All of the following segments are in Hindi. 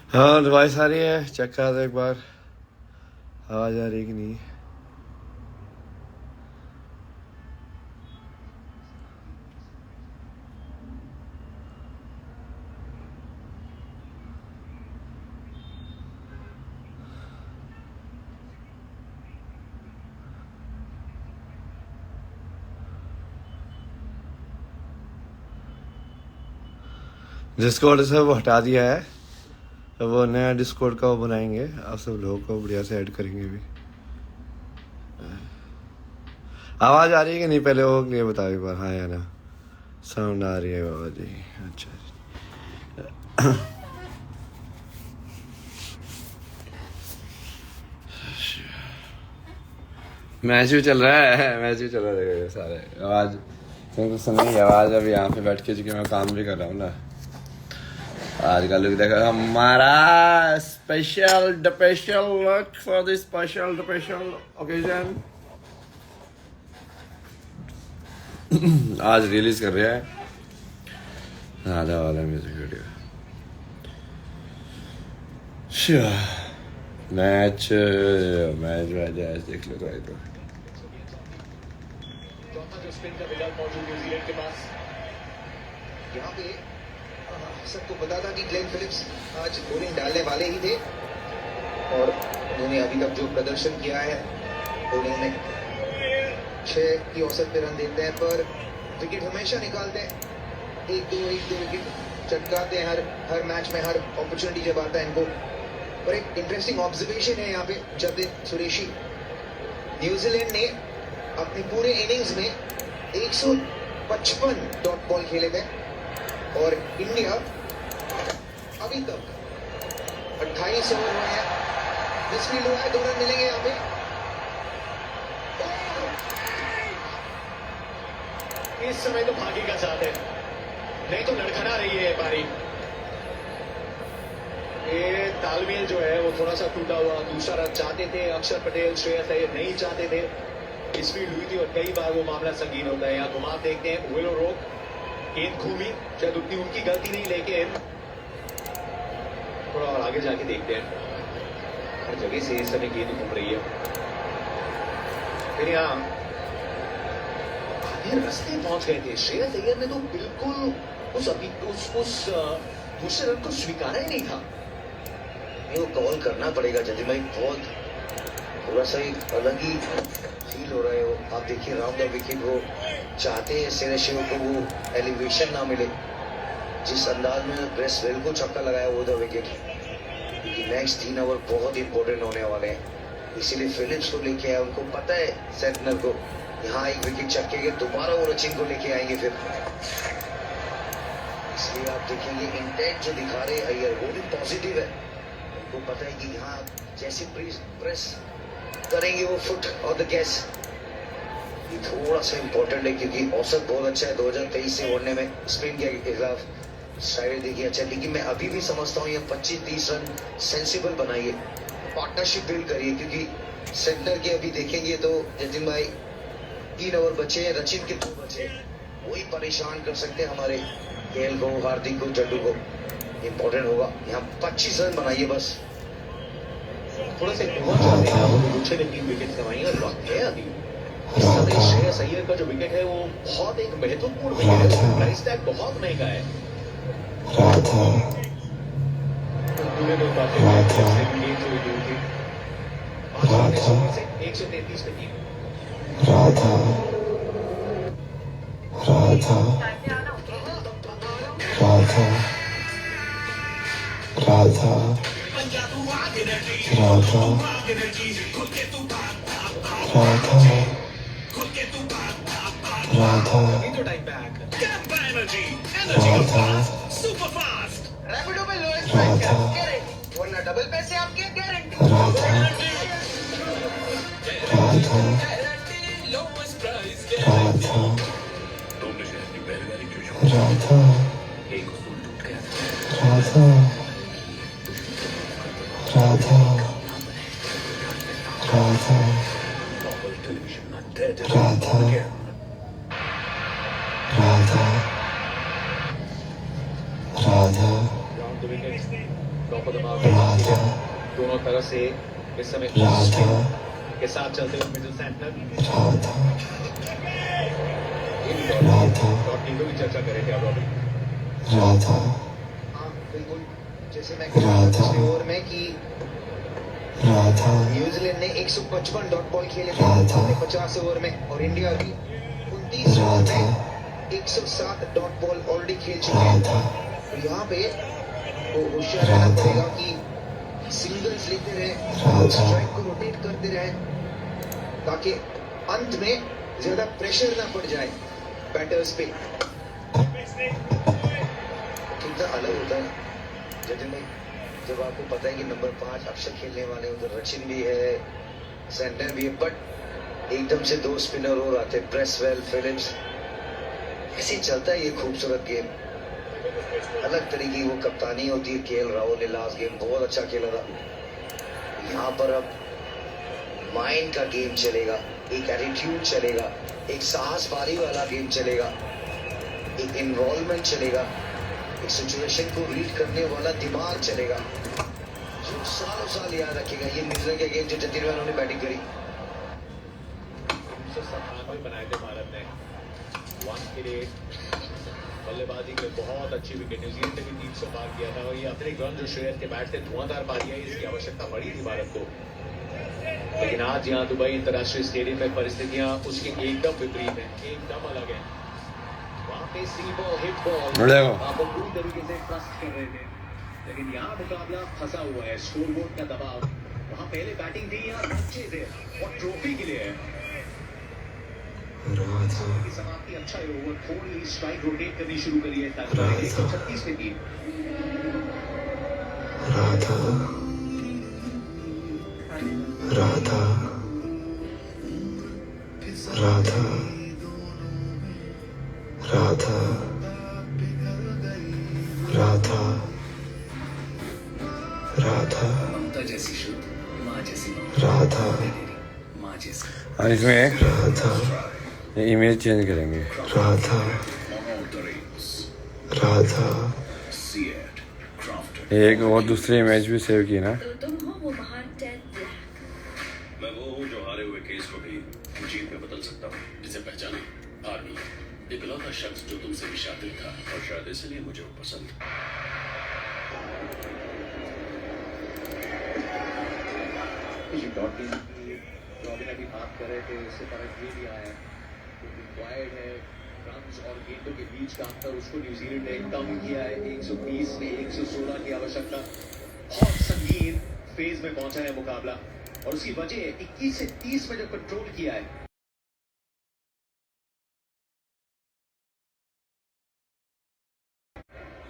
हाँ डिवाइस आ रही है, चेक करा दो एक बार आवाज आ रही है कि नहीं। डिस्कॉर्ड से वो हटा दिया है, तो वो नया डिस्कॉर्ड का वो बनाएंगे, आप सब लोगों को बढ़िया से ऐड करेंगे भी। आवाज आ रही है कि नहीं पहले वो नहीं बताओ एक बार। हाँ या ना, साउंड आ रही है बाबा जी। अच्छा मैच भी चल रहा है, मैच भी चल रहा है सारे। आवाज तुमको सुन नहीं, आवाज अभी यहाँ पे बैठ के, चूंकि मैं काम भी कर रहा हूँ ना। आज का लुक देखा हमारा, special look for this special occasion. आज रिलीज कर रहा है आधा वाला music video. Match match match देख लो भाई। तो यहाँ पे सबको पता था कि ग्लेन फिलिप्स आज बॉलिंग डालने वाले ही थे, और उन्होंने अभी तक जो प्रदर्शन किया है बॉलिंग में, 6 की औसत पे रन देते हैं, पर विकेट हमेशा निकालते हैं। एक दो विकेट चटकाते हैं हर मैच में, हर अपॉर्चुनिटी जब आता है इनको। और एक इंटरेस्टिंग ऑब्जर्वेशन है यहाँ पे, जतिन सुरेशी, न्यूजीलैंड ने अपने पूरे इनिंग्स में 155 डॉट बॉल खेले थे, और इंडिया अभी तक 28 ओवर हुए हैं, 10 फील्ड हुआ है, 2 रन मिलेंगे यहाँ पे। इस समय तो भागी का साथ है, नहीं तो लड़खड़ा रही है पारी। ये तालमेल जो है वो थोड़ा सा टूटा हुआ। दूसरा रन चाहते थे अक्षर पटेल, श्रेयस अय्यर नहीं चाहते थे। स्पीड हुई थी और कई बार वो मामला संगीन होता है। यहाँ घुमा देखते हैं, विलो रोक, गेंद घूमी, शायद उतनी उनकी गलती नहीं, लेकिन थोड़ा और आगे जाके देखते हैं, हर जगह से इस समय गेंद घूम रही है। फिर यहाँ आधे रास्ते पहुंच गए थे। श्रेयस अय्यर ने तो बिल्कुल उस दूसरे रन को स्वीकारा ही नहीं था। वो कॉल करना पड़ेगा जतिन भाई, बहुत थोड़ा सा एक अलग ही फील हो रहा है। वो आप देखिए राउंड द विकेट, वो चाहते हैं सेरेशियो को वो एलिवेशन ना मिले, जिस अंदाज में ब्रेस वेल को छक्का लगाया वो द विकेट, क्योंकि नेक्स्ट 3 ओवर बहुत इंपॉर्टेंट होने वाले हैं। इसीलिए फिलिप्स को लेके आया, उनको पता है सेंटनर को यहाँ एक विकेट छक्के के दोबारा वो रचिन को लेके आएंगे फिर। इसलिए आप देखेंगे इंटेंट जो दिखा रहे अय्यर वो भी पॉजिटिव है। उनको पता है कि यहाँ जैसे प्रेस करेंगे वो फुट और द गैस, ये थोड़ा सा इंपॉर्टेंट है, क्योंकि औसत बहुत अच्छा है 2023 से ओढ़ने में स्पिन के खिलाफ। स्ट्राइक देखिए अच्छा, लेकिन मैं अभी भी समझता हूँ ये 25-30 रन सेंसिबल बनाइए, पार्टनरशिप बिल्ड करिए, क्योंकि सेंटर के अभी देखेंगे तो जतिन भाई 3 ओवर बचे हैं, रचिन के 2 बचे, वही परेशान कर सकते हैं हमारे केएल को, हार्दिक को, जड्डू को। इंपॉर्टेंट होगा यहाँ 25 रन बनाइए बस। थोड़ा सा बहुत चाहते हैं वो, दूसरे ने 3 विकेट कमाई और वक्त है अभी। इस समय श्रेयस अय्यर का जो विकेट है वो बहुत एक महत्वपूर्ण विकेट है, प्राइस टैग बहुत महंगा है। पूरे दो बातें 133 पे की। राधा राधा राधा राधा राधा राधा राधा वरना डबल पैसे आपके guarantee. Radha Radha Radha Radha Radha Radha Radha Radha Radha Radha top of the mark दोनों तरफ से इस समय के साथ चलते हुए मिडिल सेंटर डॉटिंग की चर्चा करें क्या रॉबिन? हाँ बिल्कुल, जैसे मैं कह रहा था पिछले ओवर में कि न्यूजीलैंड ने 155 डॉट बॉल खेले थे 50 ओवर में, और इंडिया भी 29 ओवर में 107 डॉट बॉल ऑलरेडी खेल चुके हैं। तो यहाँ पे वो होशियार रहना पड़ेगा कि सिंगल्स लेते रहे, स्ट्राइक को रोटेट करते रहे, ताकि अंत में ज्यादा प्रेशर ना पड़ जाए बैटर्स पे। कितना अलग होता है जटिल भाई जब आपको पता है कि नंबर 5 अक्षर खेलने वाले, उधर रचिन भी है, सेंटर भी है, बट एकदम से 2 स्पिनर और आते, ब्रेसवेल, फिलिप्स। ऐसे चलता है ये खूबसूरत गेम। अलग तरीके की वो कप्तानी होती है। केएल राहुल ने लास्ट गेम बहुत अच्छा खेला था। यहाँ पर अब माइंड का गेम चलेगा, एक एटीट्यूड चलेगा, एक साहस पारी वाला गेम चलेगा, एक इन्वॉल्वमेंट चलेगा, एक सिचुएशन को रीड करने वाला दिमाग चलेगा, जो सालों साल याद रखेगा। ये न्यूजीलैंड का गेम जो जतीन भाई उन्होंने बैटिंग करी। 397 बनाए थे भारत ने 1 के लिए बल्लेबाजी के बहुत अच्छी विकेट। न्यूजीलैंड ने भी 300 पार किया था, और ये अपने रन जो श्रेयस के बैट से धुआंधार पारी आई, इसकी आवश्यकता पड़ी थी भारत को। लेकिन आज यहाँ दुबई अंतर्राष्ट्रीय स्टेडियम में परिस्थितियां उसके एकदम विपरीत हैं, एकदम अलग है। वहाँ पे सी बॉल, हिट बॉल आपको पूरी तरीके से ट्रस्ट कर रहे थे, लेकिन यहाँ मुकाबला फंसा हुआ है। स्कोरबोर्ड का दबाव, वहाँ पहले बैटिंग थी, यहाँ अच्छे थे और ट्रॉफी के लिए है। की समाप्ति अच्छा है। ओवर थोड़ी स्ट्राइक रोटेट करनी शुरू करी है। 136 पे की राधा राधा राधा राधा राधा राधा ममता जैसी शुद्ध माँ जैसी राधा माँ जैसी और इसमें राधा इमेज चेंज करेंगे। राधा राधा एक और दूसरी इमेज भी सेव की ना। तो तुम हो वो महान टेड ब्लैक। मैं वो हूँ जो हारे हुए केस को भी जीत में बदल सकता हूँ। इसे पहचाने, आर्मी, इकलौता शख्स जो तुमसे भी शातिर था, और शायद इसलिए मुझे वो पसंद। रॉबिन अभी बात कर रहे थे, उससे फर्क ये भी आया रिक्वायर्ड है रन्स और गेंदों के बीच का अंतर, उसको न्यूजीलैंड ने कम किया है। 120 में 116 की आवश्यकता। बहुत संगीन फेज में पहुंचा है मुकाबला, और उसकी वजह 21 से 30 में जो कंट्रोल किया है।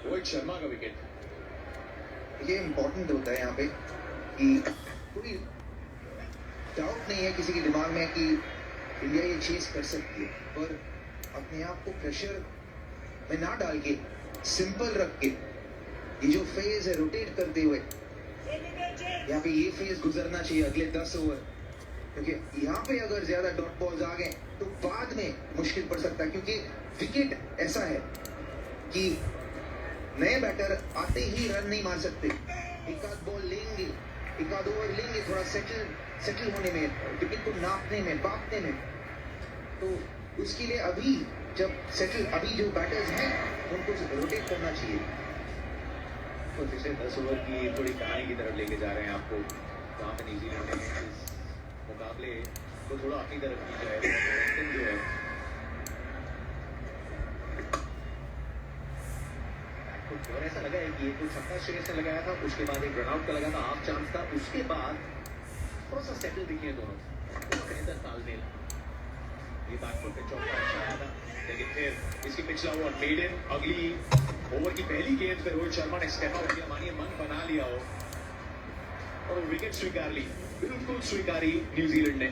रोहित शर्मा का विकेट, ये इंपॉर्टेंट होता है यहाँ पे कि कोई डाउट नहीं है किसी के दिमाग में कि इंडिया ये चीज कर सकती है, पर अपने आप को प्रेशर में ना डाल के सिंपल रख के ये जो फेज है रोटेट करते हुए यहाँ पे ये फेज गुजरना चाहिए अगले 10 ओवर, क्योंकि यहाँ पे अगर ज्यादा डॉट बॉल्स आ गए तो बाद में मुश्किल पड़ सकता है। क्योंकि विकेट ऐसा है कि नए बैटर आते ही रन नहीं मार सकते, एक आध बॉल लेंगे, एक आध ओवर लेंगे, थोड़ा सेटल होने में, विकेट को नापने में, बांटने में। तो उसके लिए अभी जब सेटल, अभी जो बैटर्स हैं उनको रोटेट करना चाहिए। तो पिछले 10 ओवर की थोड़ी कहानी की तरफ लेके जा रहे हैं आपको, जहाँ पे न्यूजीलैंड ने इस मुकाबले को थोड़ा अपनी तरफ की जाए जो है और ऐसा लगा है कि ये जो छक्का श्रेयस ने लगाया था, उसके बाद एक रनआउट का लगा था, हाफ चांस था, उसके बाद थोड़ा सा सेटल दिखे दोनों, बेहतर तालमेल। ये बैकफुट पे चौका अच्छा आया था, लेकिन फिर इसकी पिछला ओवर मेड इन। अगली ओवर की पहली गेंद पे रोहित शर्मा ने स्टेप आउट किया, मानिए मन बना लिया हो, और विकेट स्वीकार ली, बिल्कुल स्वीकारी न्यूजीलैंड ने।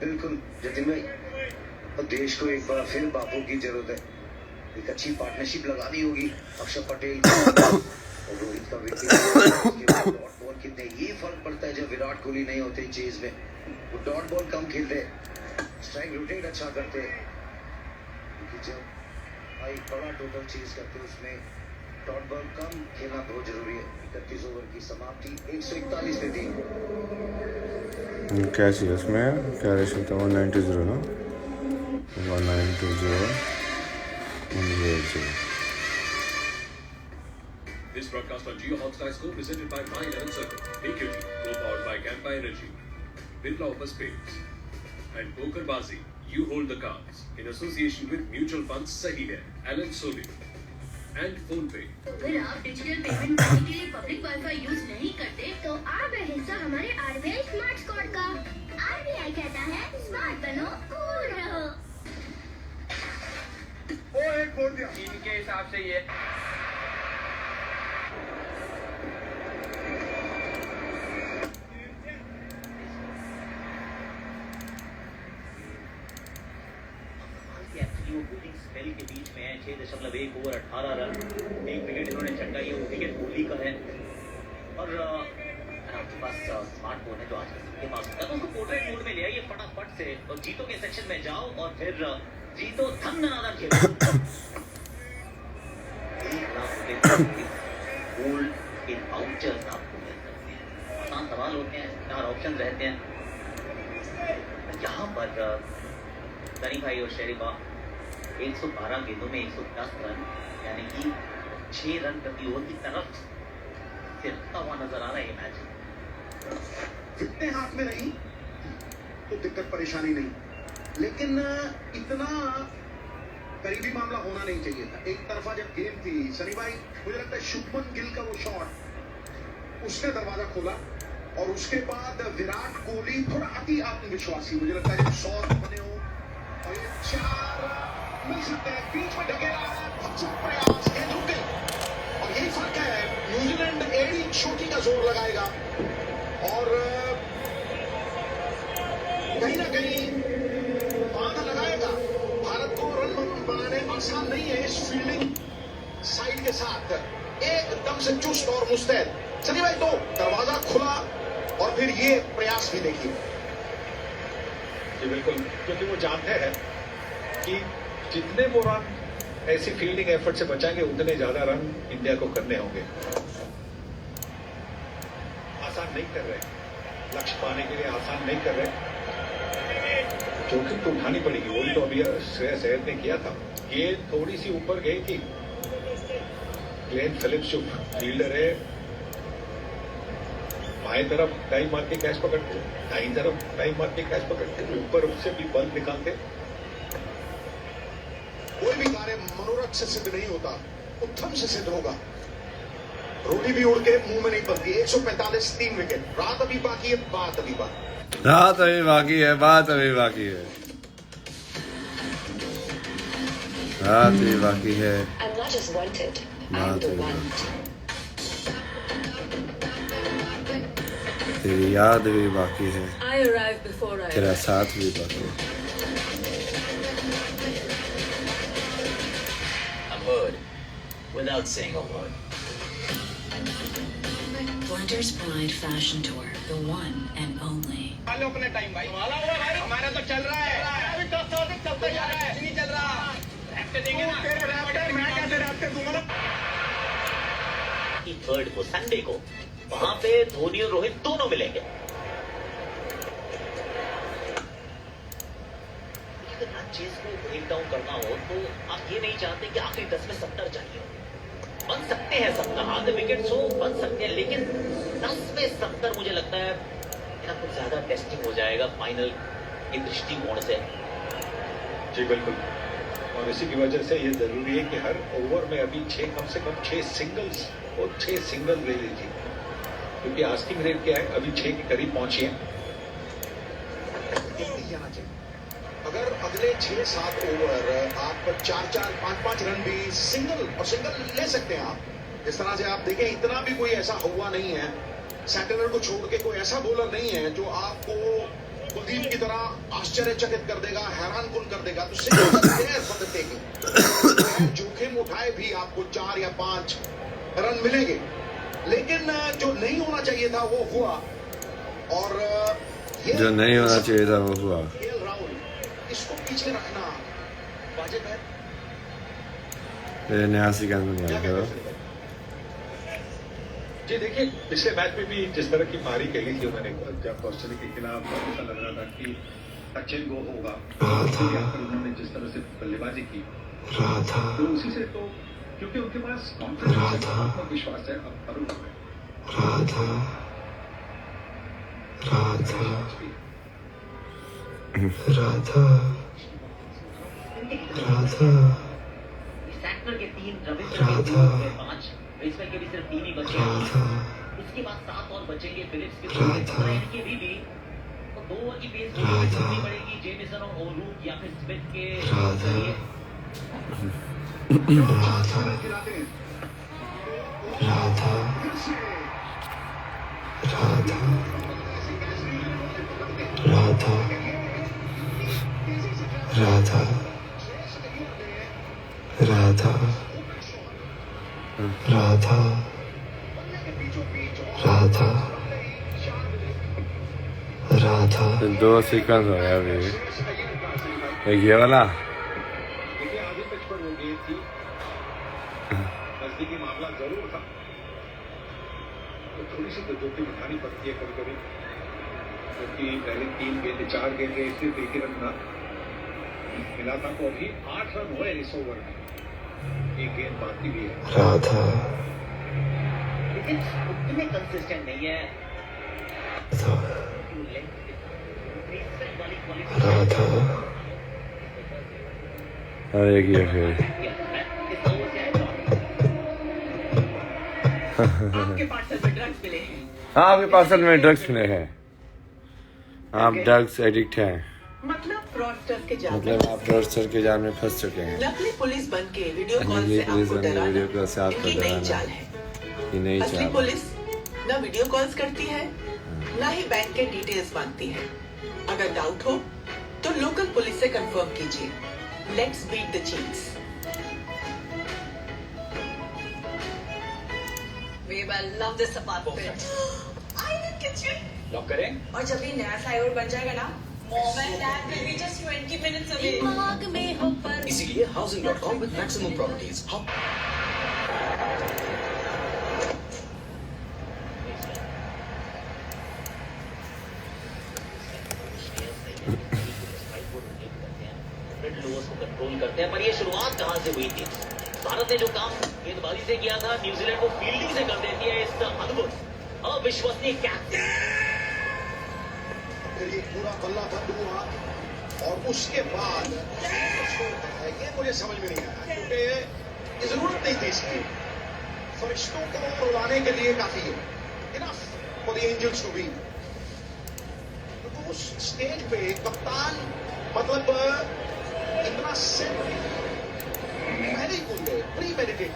बिल्कुल जतिन भाई, और देश को एक बार फिर बापू की जरूरत है। एक अच्छी पार्टनरशिप लगानी होगी अक्षर पटेल और रोहित का विकेट। डॉट बॉल कितने ये फर्क पड़ता है जब विराट कोहली नहीं होते चेज में, वो डॉट बॉल कम खेलते, स्ट्राइक रोटेट अच्छा करते, क्योंकि जब भाई बड़ा टोटल चेज करते उसमें डॉट बॉल कम खेलना बहुत जरूरी 35 ओवर की समाप्ति 141 पे थी। क्या चाहिए उसमें? क्या रेशो था? 1920 ना, 1920 100। This broadcast on Jio Hotstar Scope presented by My 11 Circle, PQT, co-powered by Campa Energy, Bidla Opus Paints, and Pokerbazi. You hold the cards in association with mutual funds Sahi Hai, Alan Soli, and PhonePe. अगर आप डिजिटल पेमेंट करने के लिए पब्लिक वाईफाई यूज नहीं करते तो आप है हिस्सा हमारे आरबीआई स्मार्ट स्कोर का। आरबीआई कहता है स्मार्ट बनो, कूल रहो। इनके हिसाब से ये स्पेल के बीच में है 6.1 ओवर 18 रन, एक विकेट इन्होंने चटकाई है, वो विकेट कोहली का है। और अगर आपके पास स्मार्टफोन है जो आजकल सबके पास होता है तो उसको पोर्ट्रेट मोड में ले आइए फटाफट से और जीतो के सेक्शन में जाओ और फिर जीतो धन धनाधन खेलो। 1 लाख रुपए गोल्ड इन वाउचर्स आपको मिल सकते हैं। आसान सवाल होते हैं, 4 ऑप्शन रहते हैं। यहाँ पर सनी भाई और शेरिबा 112 गेंदों में 110 रन, यानी कि 6 रन प्रति ओवर की तरफ से रखता हुआ नजर आ रहा है ये मैच। विकटें हाथ में रही तो दिक्कत परेशानी नहीं, लेकिन इतना करीबी मामला होना नहीं चाहिए था। एक तरफा जब गेम थी, सनी भाई मुझे लगता है शुभमन गिल का वो शॉट उसने दरवाजा खोला और उसके बाद विराट कोहली थोड़ा अति आत्मविश्वासी, मुझे लगता है जब 100 बने हो और ये 4 मिल सकते हैं, बीच में ढकेला अच्छा प्रयास गेंद रुक गई और यही फर्क है। न्यूजीलैंड एडी छोटी का जोर लगाएगा और कहीं ना कहीं बाधा लगाएगा। भारत को रन बनाने आसान नहीं है इस फील्डिंग साइड के साथ, एकदम से चुस्त और मुस्तैद। सनी भाई तो दरवाजा खुला और फिर ये प्रयास भी देखिए। जी बिल्कुल, क्योंकि वो जानते हैं कि जितने वो रन ऐसी फील्डिंग एफर्ट से बचाएंगे उतने ज्यादा रन इंडिया को करने होंगे। आसान नहीं कर रहे, लक्ष्य पाने के लिए आसान नहीं कर रहे, जोखिम तो उठानी पड़ेगी। वही तो अभी श्रेयस अय्यर ने किया था, गेंद थोड़ी सी ऊपर गई थी, ग्लेन फिलिप्स जो फील्डर है बाएं तरफ टाइम मार के कैच पकड़ते, दाईं तरफ टाइम मार के कैच पकड़ते, ऊपर उससे भी बल निकालते। कोई भी कार्य मनोरथ से सिद्ध नहीं होता, उत्तम से सिद्ध होगा। रोटी भी उड़ के मुंह में नहीं पड़ती। 145 3 विकेट। रात अभी बाकी है, बात अभी बाकी, रात अभी बाकी है, बात अभी बाकी है, रात अभी बाकी है, I'm not just wanted, I'm बात the अभी one. तेरी याद भी बाकी है, I arrived before I तेरा arrived. साथ भी बाकी है। A word without saying a word. Blunder's Pride Fashion Tour, the one and only. लो अपने टाइम भाई, हमारा हुआ भाई, हमारा तो चल रहा है, अभी 10 साल तक चलता जा रहा है, नहीं चल रहा। रैप्टर देंगे ना, तेरे रैप्टर, मैं कैसे रैप्टर दूंगा ना। कि 3rd को संडे को वहां पे धोनी और रोहित दोनों मिलेंगे। अगर रन चेज को ब्रेक डाउन करना हो तो आप ये नहीं चाहते कि आखिरी 10 में 70 चाहिए। बन सकते हैं 70, आधे विकेट्स हो बन सकते हैं, लेकिन 10 में 70 मुझे लगता है कुछ ज्यादा टेस्टिंग हो जाएगा फाइनल के दृष्टिकोण से। जी बिल्कुल, और इसी की वजह से ये जरूरी है कि हर ओवर में अभी कम से कम 6 सिंगल्स और 6 सिंगल ले लीजिए, क्योंकि आस्किंग रेट क्या है, अभी 6 के करीब पहुंची है। जाना चाहिए। अगर अगले 6-7 ओवर आप 4-4, 5-5 रन भी सिंगल ले सकते हैं आप। इस तरह से आप देखें, इतना भी कोई ऐसा हुआ नहीं है, सेंट्रल को छोड़ के कोई ऐसा बॉलर नहीं है जो आपको कुलदीप की तरह आश्चर्यचकित कर देगा, हैरानकुन कर देगा। तो जोखिम उठाए भी आपको 4 या 5 रन मिलेंगे, लेकिन जो नहीं होना चाहिए था वो हुआ। और जो नहीं होना चाहिए था वो हुआ। राहुल, इसको पीछे रखना वाजिब है। 89 का नहीं आ गया। जी देखिए, पिछले मैच में भी जिस तरह की पारी खेली थी उन्होंने, जब ऑस्ट्रेलिया के खिलाफ ऐसा लग रहा था कि टच एंड गो होगा, यहाँ पर उन्होंने जिस तरह से बल्लेबाजी की राधा तो उसी से तो, क्योंकि उनके पास कॉन्फिडेंस है, आत्मविश्वास है। अब अरुण राधा राधा राधा राधा सेक्टर के 3, रविंद्र राधा। के 5, बेसमेंट के भी सिर्फ 3 ही बचे। राधा इसके बाद 7 और बचेंगे। फिलिप्स के राधा। के भी तो 2 ओवर की पेस राधा। करनी पड़ेगी जेमिसन और ओरूक या फिर स्मिथ के राधा। जरिए। राधा राधा राधा राधा राधा राधा राधा राधा राधा। 2 सीक्वेंस हो गया अभी। एक ये वाला, देखिए आगे पिच पर वो गेंद थी, नजदीकी मामला जरूर था, तो थोड़ी सी तो जोखिम उठानी पड़ती है कभी कभी, क्योंकि पहले 3 गेंद 4 गेंद इसलिए 3 रन ना मिला था, तो अभी 8 रन हुए इस ओवर में, एक गेंद बाकी भी है। राधा लेकिन उतने कंसिस्टेंट नहीं है। राधा और एक ये फिर आपके पार्सल में ड्रग्स मिले हैं। हाँ, आपके पार्सल में ड्रग्स मिले हैं। आप ड्रग्स एडिक्ट हैं, मतलब फ्रॉडस्टर्स के जाल मतलब आप फ्रॉडस्टर के जाल में फंस चुके हैं। नकली पुलिस बन के वीडियो कॉल नकली से पुलिस आपको बन के डराना, वीडियो कॉल से आपको ये नई डराना। चाल है। ये नहीं असली चाह पुलिस न वीडियो कॉल्स करती है, न ही बैंक के डिटेल्स मांगती है। अगर डाउट हो तो लोकल पुलिस से कंफर्म कीजिए। Let's beat the cheats. Babe, I love this apartment. I need kitchen. Lock करें? और जब ये नया फ्लाईओवर बन जाएगा ना, Mom and Dad will be just 20 minutes away. दिमाग में हो पर इसीलिए housing.com with maximum properties. Control करते हैं, पर ये शुरुआत कहां से हुई थी? भारत ने जो काम गेंदबाजी से किया था, न्यूजीलैंड को फील्डिंग से कर देती है इस अद्भुत अविश्वसनीय कैच। फिर ये पूरा बल्ला बंद हुआ और उसके बाद ये मुझे समझ में नहीं आया, क्योंकि ये जरूरत नहीं थी इसकी। फरिश्तों को उड़ाने के लिए काफी है, enough for the angels to be. तो उस स्टेज पे कप्तान मतलब इतना सेट पहले ही बोल गए, प्री मेडिटेट।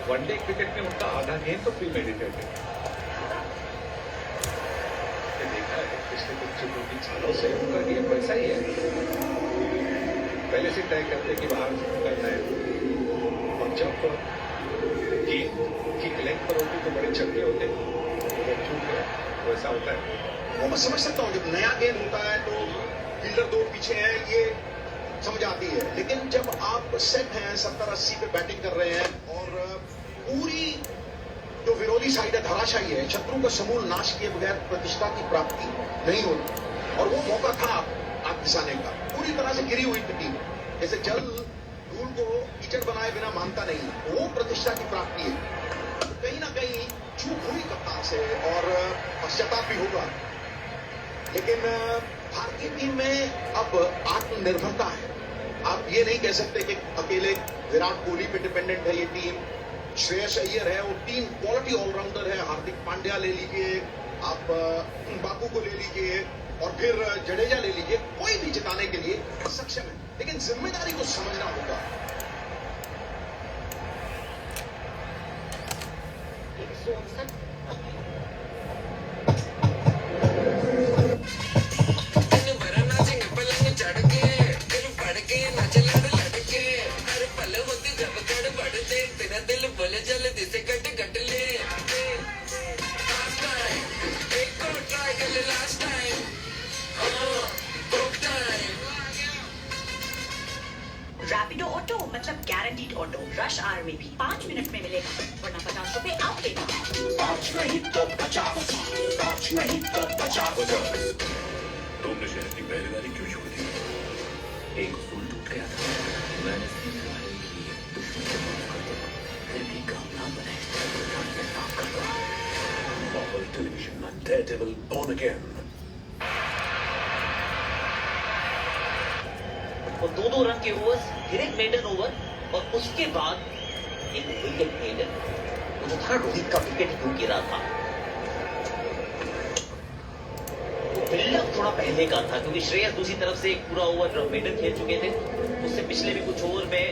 वनडे क्रिकेट में उनका आधा गेंद तो प्री मेडिटेड है। देखा है पिछले कुछ 2-3 सालों से उनका गेम वैसा ही है, पहले से तय करते कि बाहर करना है, और जब गेंद की लेंथ पर होती तो बड़े छक्के होते, जब छूट गए वैसा होता है। वो मैं समझ सकता हूँ, जब नया गेंद होता है तो फील्डर 2 पीछे है, ये समझ आती है। लेकिन जब आप सेट हैं, 70-80 पे बैटिंग कर रहे हैं और पूरी जो विरोधी साइड है धराशायी है, शत्रु का समूल नाश किए बगैर प्रतिष्ठा की प्राप्ति नहीं होती, और वो मौका था आप घिसाने का। पूरी तरह से गिरी हुई टीम, जैसे जल धूल को कीचड़ बनाए बिना मानता नहीं, वो प्रतिष्ठा की प्राप्ति है। तो कहीं ना कहीं चूक हुई कप्तान से और पश्चाताप भी होगा, लेकिन भारतीय टीम में अब आत्मनिर्भरता है। आप ये नहीं कह सकते कि अकेले विराट कोहली पे डिपेंडेंट है ये टीम। श्रेयस अय्यर है, वो टीम क्वालिटी ऑलराउंडर है। हार्दिक पांड्या ले लीजिए, आप बापू को ले लीजिए, और फिर जडेजा ले लीजिए, कोई भी जिताने के लिए सक्षम है, लेकिन जिम्मेदारी को समझना होगा। रैपिडो ऑटो मतलब गारंटीड ऑटो। रश आवर में भी 5 5 मिनट में मिलेगा, वरना 50 रुपए आप देना। तुमने शहर की पहरेदारी क्यों छोड़ दी? एक उसूल टूट गया था। मैंने अपने घरवाले के लिए दुश्मन को माफ कर दिया, फिर भी काम ना बने तो मैं माफ करता हूँ। Marvel Television and Daredevil Born Again. और 2-2 रन के ओवर्स, फिर एक मेडन ओवर और उसके बाद एक विकेट मेडन। वो जो था रोहित का विकेट क्यों गिरा था, बिल्डअप थोड़ा पहले का था क्योंकि श्रेयस दूसरी तरफ से एक पूरा ओवर मेडन खेल चुके थे। उससे पिछले भी कुछ ओवर में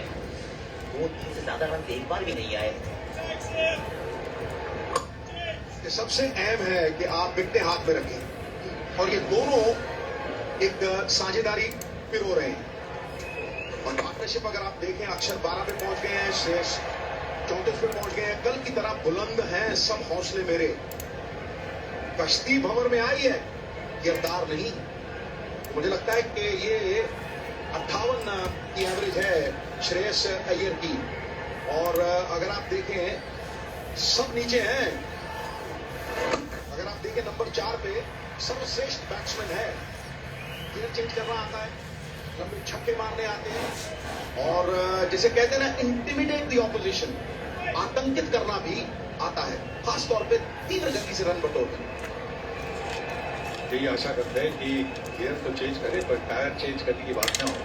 2-3 से ज्यादा रन एक बार भी नहीं आए। ये सबसे अहम है कि आप विकेटें हाथ में रखें और ये दोनों एक साझेदारी पिरो रहे हैं और पार्टनरशिप अगर आप देखें, अक्षर 12 पे पहुंच गए हैं, श्रेयस 34 पे पहुंच गए हैं। कल की तरह बुलंद हैं सब हौसले मेरे। कश्ती भंवर में आई है, गिरदार नहीं। मुझे लगता है कि ये 58 की एवरेज है श्रेयस अय्यर की और अगर आप देखें सब नीचे हैं। अगर आप देखें नंबर 4 पे सर्वश्रेष्ठ बैट्समैन है, गियर चेंज करना आता है, लंबे छक्के मारने आते हैं और जिसे कहते हैं ना इंटिमिडेट द ऑपोजिशन, आतंकित करना भी आता है, खासतौर पे तीव्र गति से रन बटोरना। यही आशा करते हैं कि गियर तो चेंज करे पर टायर चेंज करने की बात ना हो।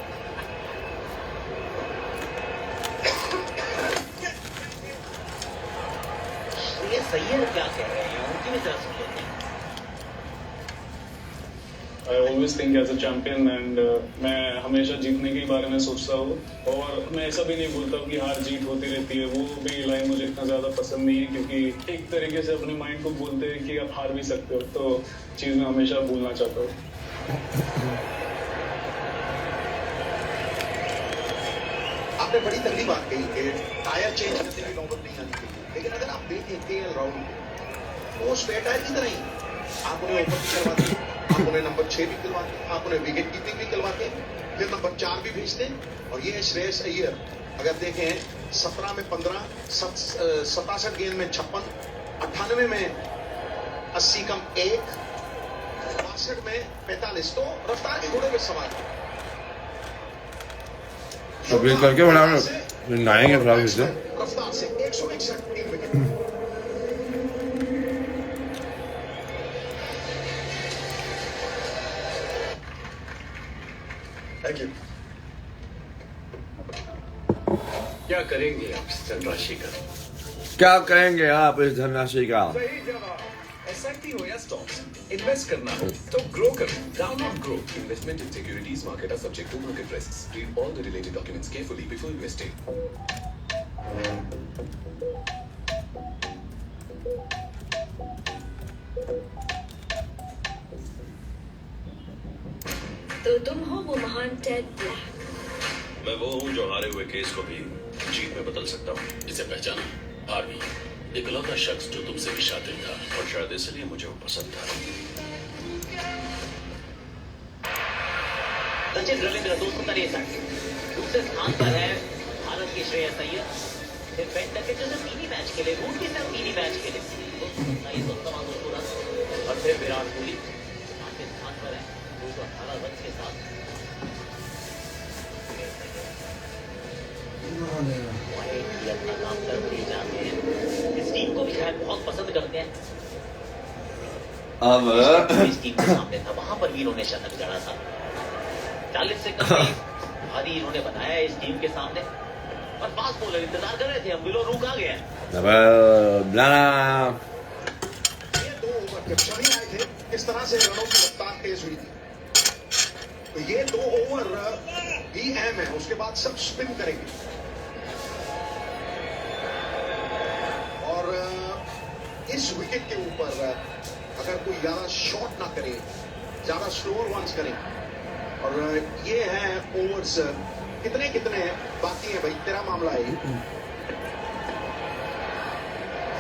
ये सही है, क्या कह रहे हैं उनकी भी तरफ से? I always think as a champion and मैं हमेशा जीतने के बारे में सोचता हूँ और मैं ऐसा भी नहीं बोलता हूँ कि हार जीत होती रहती है। वो भी लाइन मुझे इतना ज़्यादा पसंद नहीं है क्योंकि एक तरीके से अपने माइंड को बोलते हैं कि आप हार भी सकते हो, तो चीज़ मैं हमेशा भूलना चाहता हूँ। आपने बड़ी तगड़ी बात कही कि टायर चेंज करने की नौबत नहीं आनी चाहिए, लेकिन अगर आप देखें केएल राहुल वो स्पेयर टायर की तरह ही आप उन्हें ओवर भी करवाते, आप उन्हें नंबर 6 भी खिलवाते, आप उन्हें विकेट कीपिंग भी खिलवाते, फिर नंबर 4 भी भेजते। और ये है श्रेयस अय्यर। अगर देखें 17 में 15, 67 गेंद में 56, 98 में 80 कम 1, 62 में 45, तो रफ्तार के घोड़े पे सवार। अब ये करके बना नाएंगे थोड़ा इससे। रफ्तार से 161 3 विकेट। Thank you. क्या करेंगे आप इस धनराशि का? क्या करेंगे आप इस धनराशि का? सही जवाब। एसआईपी हो या स्टॉक्स, इन्वेस्ट करना हो तो ग्रो करो। Download Groww. Investment in securities market are subject to market risks. Read all the related documents carefully before investing. तो तुम हो वो महान टेड ब्लैक। मैं वो हूँ जो हारे हुए केस को भी जीत में बदल सकता हूँ। इसे पहचाना? हार्वी, इकलौता शख्स जो तुमसे भी शातिर था और शायद इसलिए मुझे वो पसंद था। सचिन रविंद्र 263, दूसरे स्थान पर है भारत के श्रेयस अय्यर। फिर पेंट के जो 3 ही मैच खेले, रूट के साथ 3 ही मैच खेले, 227 रन। और फिर विराट कोहली 8वें स्थान पर है 218 रन के साथ। अपना काम करते ही जाते हैं। इस टीम को भी शायद बहुत पसंद करते हैं। अब इस टीम के सामने था, वहां पर भी इन्होंने शतक जड़ा था। 40 से कम भारी इन्होंने बनाया इस टीम के सामने और फास्ट बॉलर इंतजार कर रहे थे। अब बिलो रूक आ गया। ये 2 ओवर जब शमी आए थे किस तरह से रनों की रफ्तार तेज हुई थी, तो ये 2 ओवर भी अहम है। उसके बाद सब स्पिन करेंगे और इस विकेट के ऊपर अगर कोई ज्यादा शॉट ना करे, ज्यादा स्लोअर वंस करे, और ये है ओवर्स कितने बाकी है भाई, तेरा मामला है।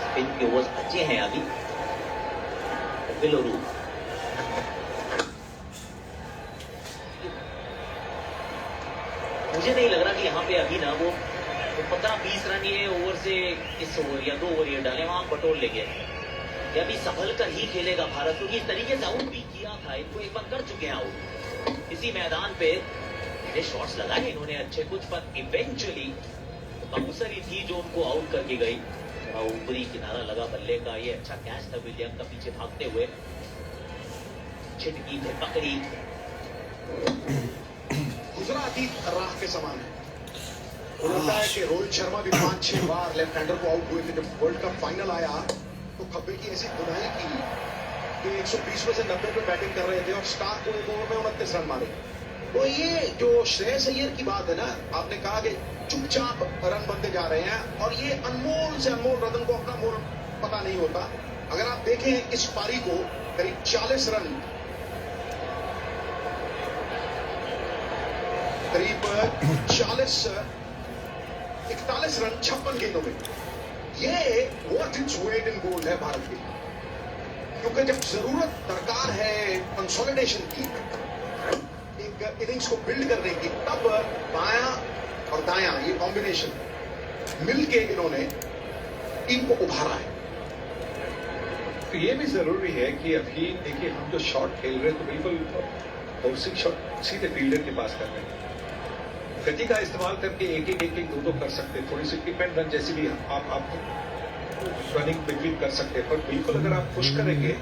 स्पिन के ओवर्स बचे हैं अभी। बिलोरू मुझे नहीं लग रहा कि यहाँ पे अभी ना वो तो 15-20 रन ये ओवर से इस ओवर या 2 ओवर ये डाले वहां बटोर ले गए। ये अभी संभल कर ही खेलेगा भारत, क्योंकि इस तरीके से आउट भी किया था, इनको एक बार कर चुके हैं आउट इसी मैदान पे। ये शॉट्स लगाए इन्होंने अच्छे कुछ, पर इवेंचुअली बाउंसर ही थी जो उनको आउट करके गई। ऊपरी किनारा लगा बल्ले का, ये अच्छा कैच था विलियम का पीछे भागते हुए, छिटकी थे पकड़ी। गुजराती राह के समान है। होता है कि रोहित शर्मा भी 5-6 बार लेफ्ट हैंडर को आउट हुए थे। जब वर्ल्ड कप फाइनल आया तो खब्बे की ऐसी धुनाई की कि 120 में से 90 पे बैटिंग कर रहे थे और स्टार्क को 1 ओवर में 29 रन मारे। तो ये जो श्रेयस अय्यर की बात है ना, आपने कहा कि चुपचाप रन बनते जा रहे हैं और ये अनमोल से अनमोल रतन को अपना मोल पता नहीं होता। अगर आप देखें इस पारी को, करीब 40 रन, करीब 41 रन 56 गेंदों में, ये what its weight in gold है भारत के लिए। क्योंकि जब जरूरत दरकार है कंसोलिडेशन की, एक इनिंग्स को बिल्ड करने की, तब बायां और दायां ये कॉम्बिनेशन मिलके इन्होंने टीम को उभारा है। तो ये भी जरूरी है कि अभी देखिए हम जो शॉट खेल रहे हैं तो बिल्कुल बाउंसिंग शॉट सीधे फील्डर के पास कर रहे हैं। गति का इस्तेमाल करके एक एक दो कर सकते हैं, थोड़ी सी डिपेंड रन जैसी भी आप रनिंग बिटवीन कर सकते हैं, पर बिल्कुल अगर आप पुश करेंगे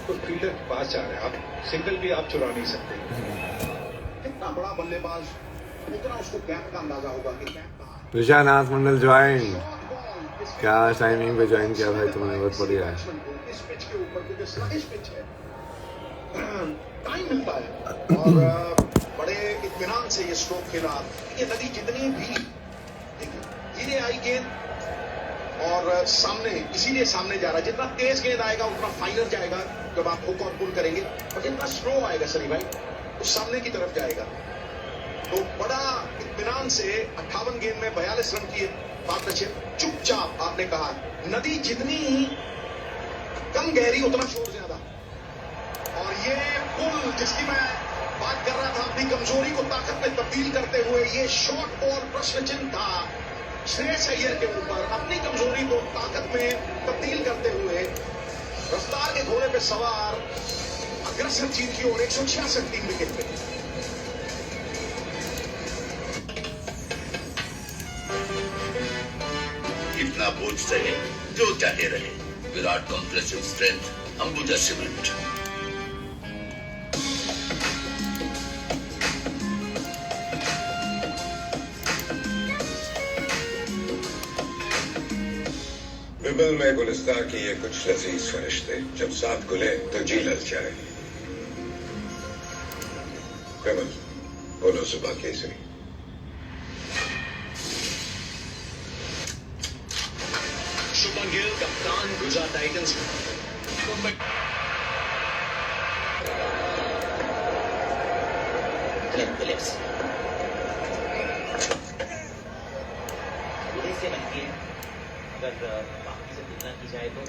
तो फील्डर के पास जा रहे हैं, आप सिंगल भी आप चुरा नहीं सकते। कितना बड़ा बल्लेबाज, उतना उसको कैप का अंदाजा होगा कि कैप कहाँ है। विशानाथ मंडल ज्वाइन, क्या टाइमिंग पे ज्वाइन किया भाई तुमने, बहुत बढ़िया है। इस पिच के ऊपर क्योंकि स्लगिश पिच है, टाइम मिलता है और बड़े इत्मीनान से ये स्ट्रोक खेला। ये नदी जितनी भी धीरे आई गेंद और सामने, इसीलिए सामने जा रहा है। जितना तेज गेंद आएगा उतना फाइनल जाएगा जब आप हुक और पुल करेंगे, और जितना स्लो आएगा सनी भाई तो सामने की तरफ जाएगा। तो बड़ा इत्मीनान से 58 गेंद में 42 रन की पार्टनरशिप। चुपचाप आपने कहा, नदी जितनी कम गहरी उतना शोर ज्यादा। और ये पुल जिसकी मैं बात कर रहा था, अपनी कमजोरी को ताकत में तब्दील करते हुए, ये शॉर्ट बॉल प्रश्न चिन्ह था श्रेयस अय्यर के ऊपर। अपनी कमजोरी को ताकत में तब्दील करते हुए रफ्तार के घोड़े पे सवार अग्रसर जीत की ओर 166 3 विकेट पे। इतना बोझ सहे जो चाहे रहे। विराट कॉम्प्रेसिव स्ट्रेंथ अंबुजा सीमेंट। बिबल में गुलिस्तां की ये कुछ लजीज फरिश्ते जब साथ खुले तो जी लल जाए। बिबल बोलो सुबह केसरी। शुभमन गिल कप्तान गुजरात टाइटंस। से बनती है, अगर बाकी से तुलना की जाए तो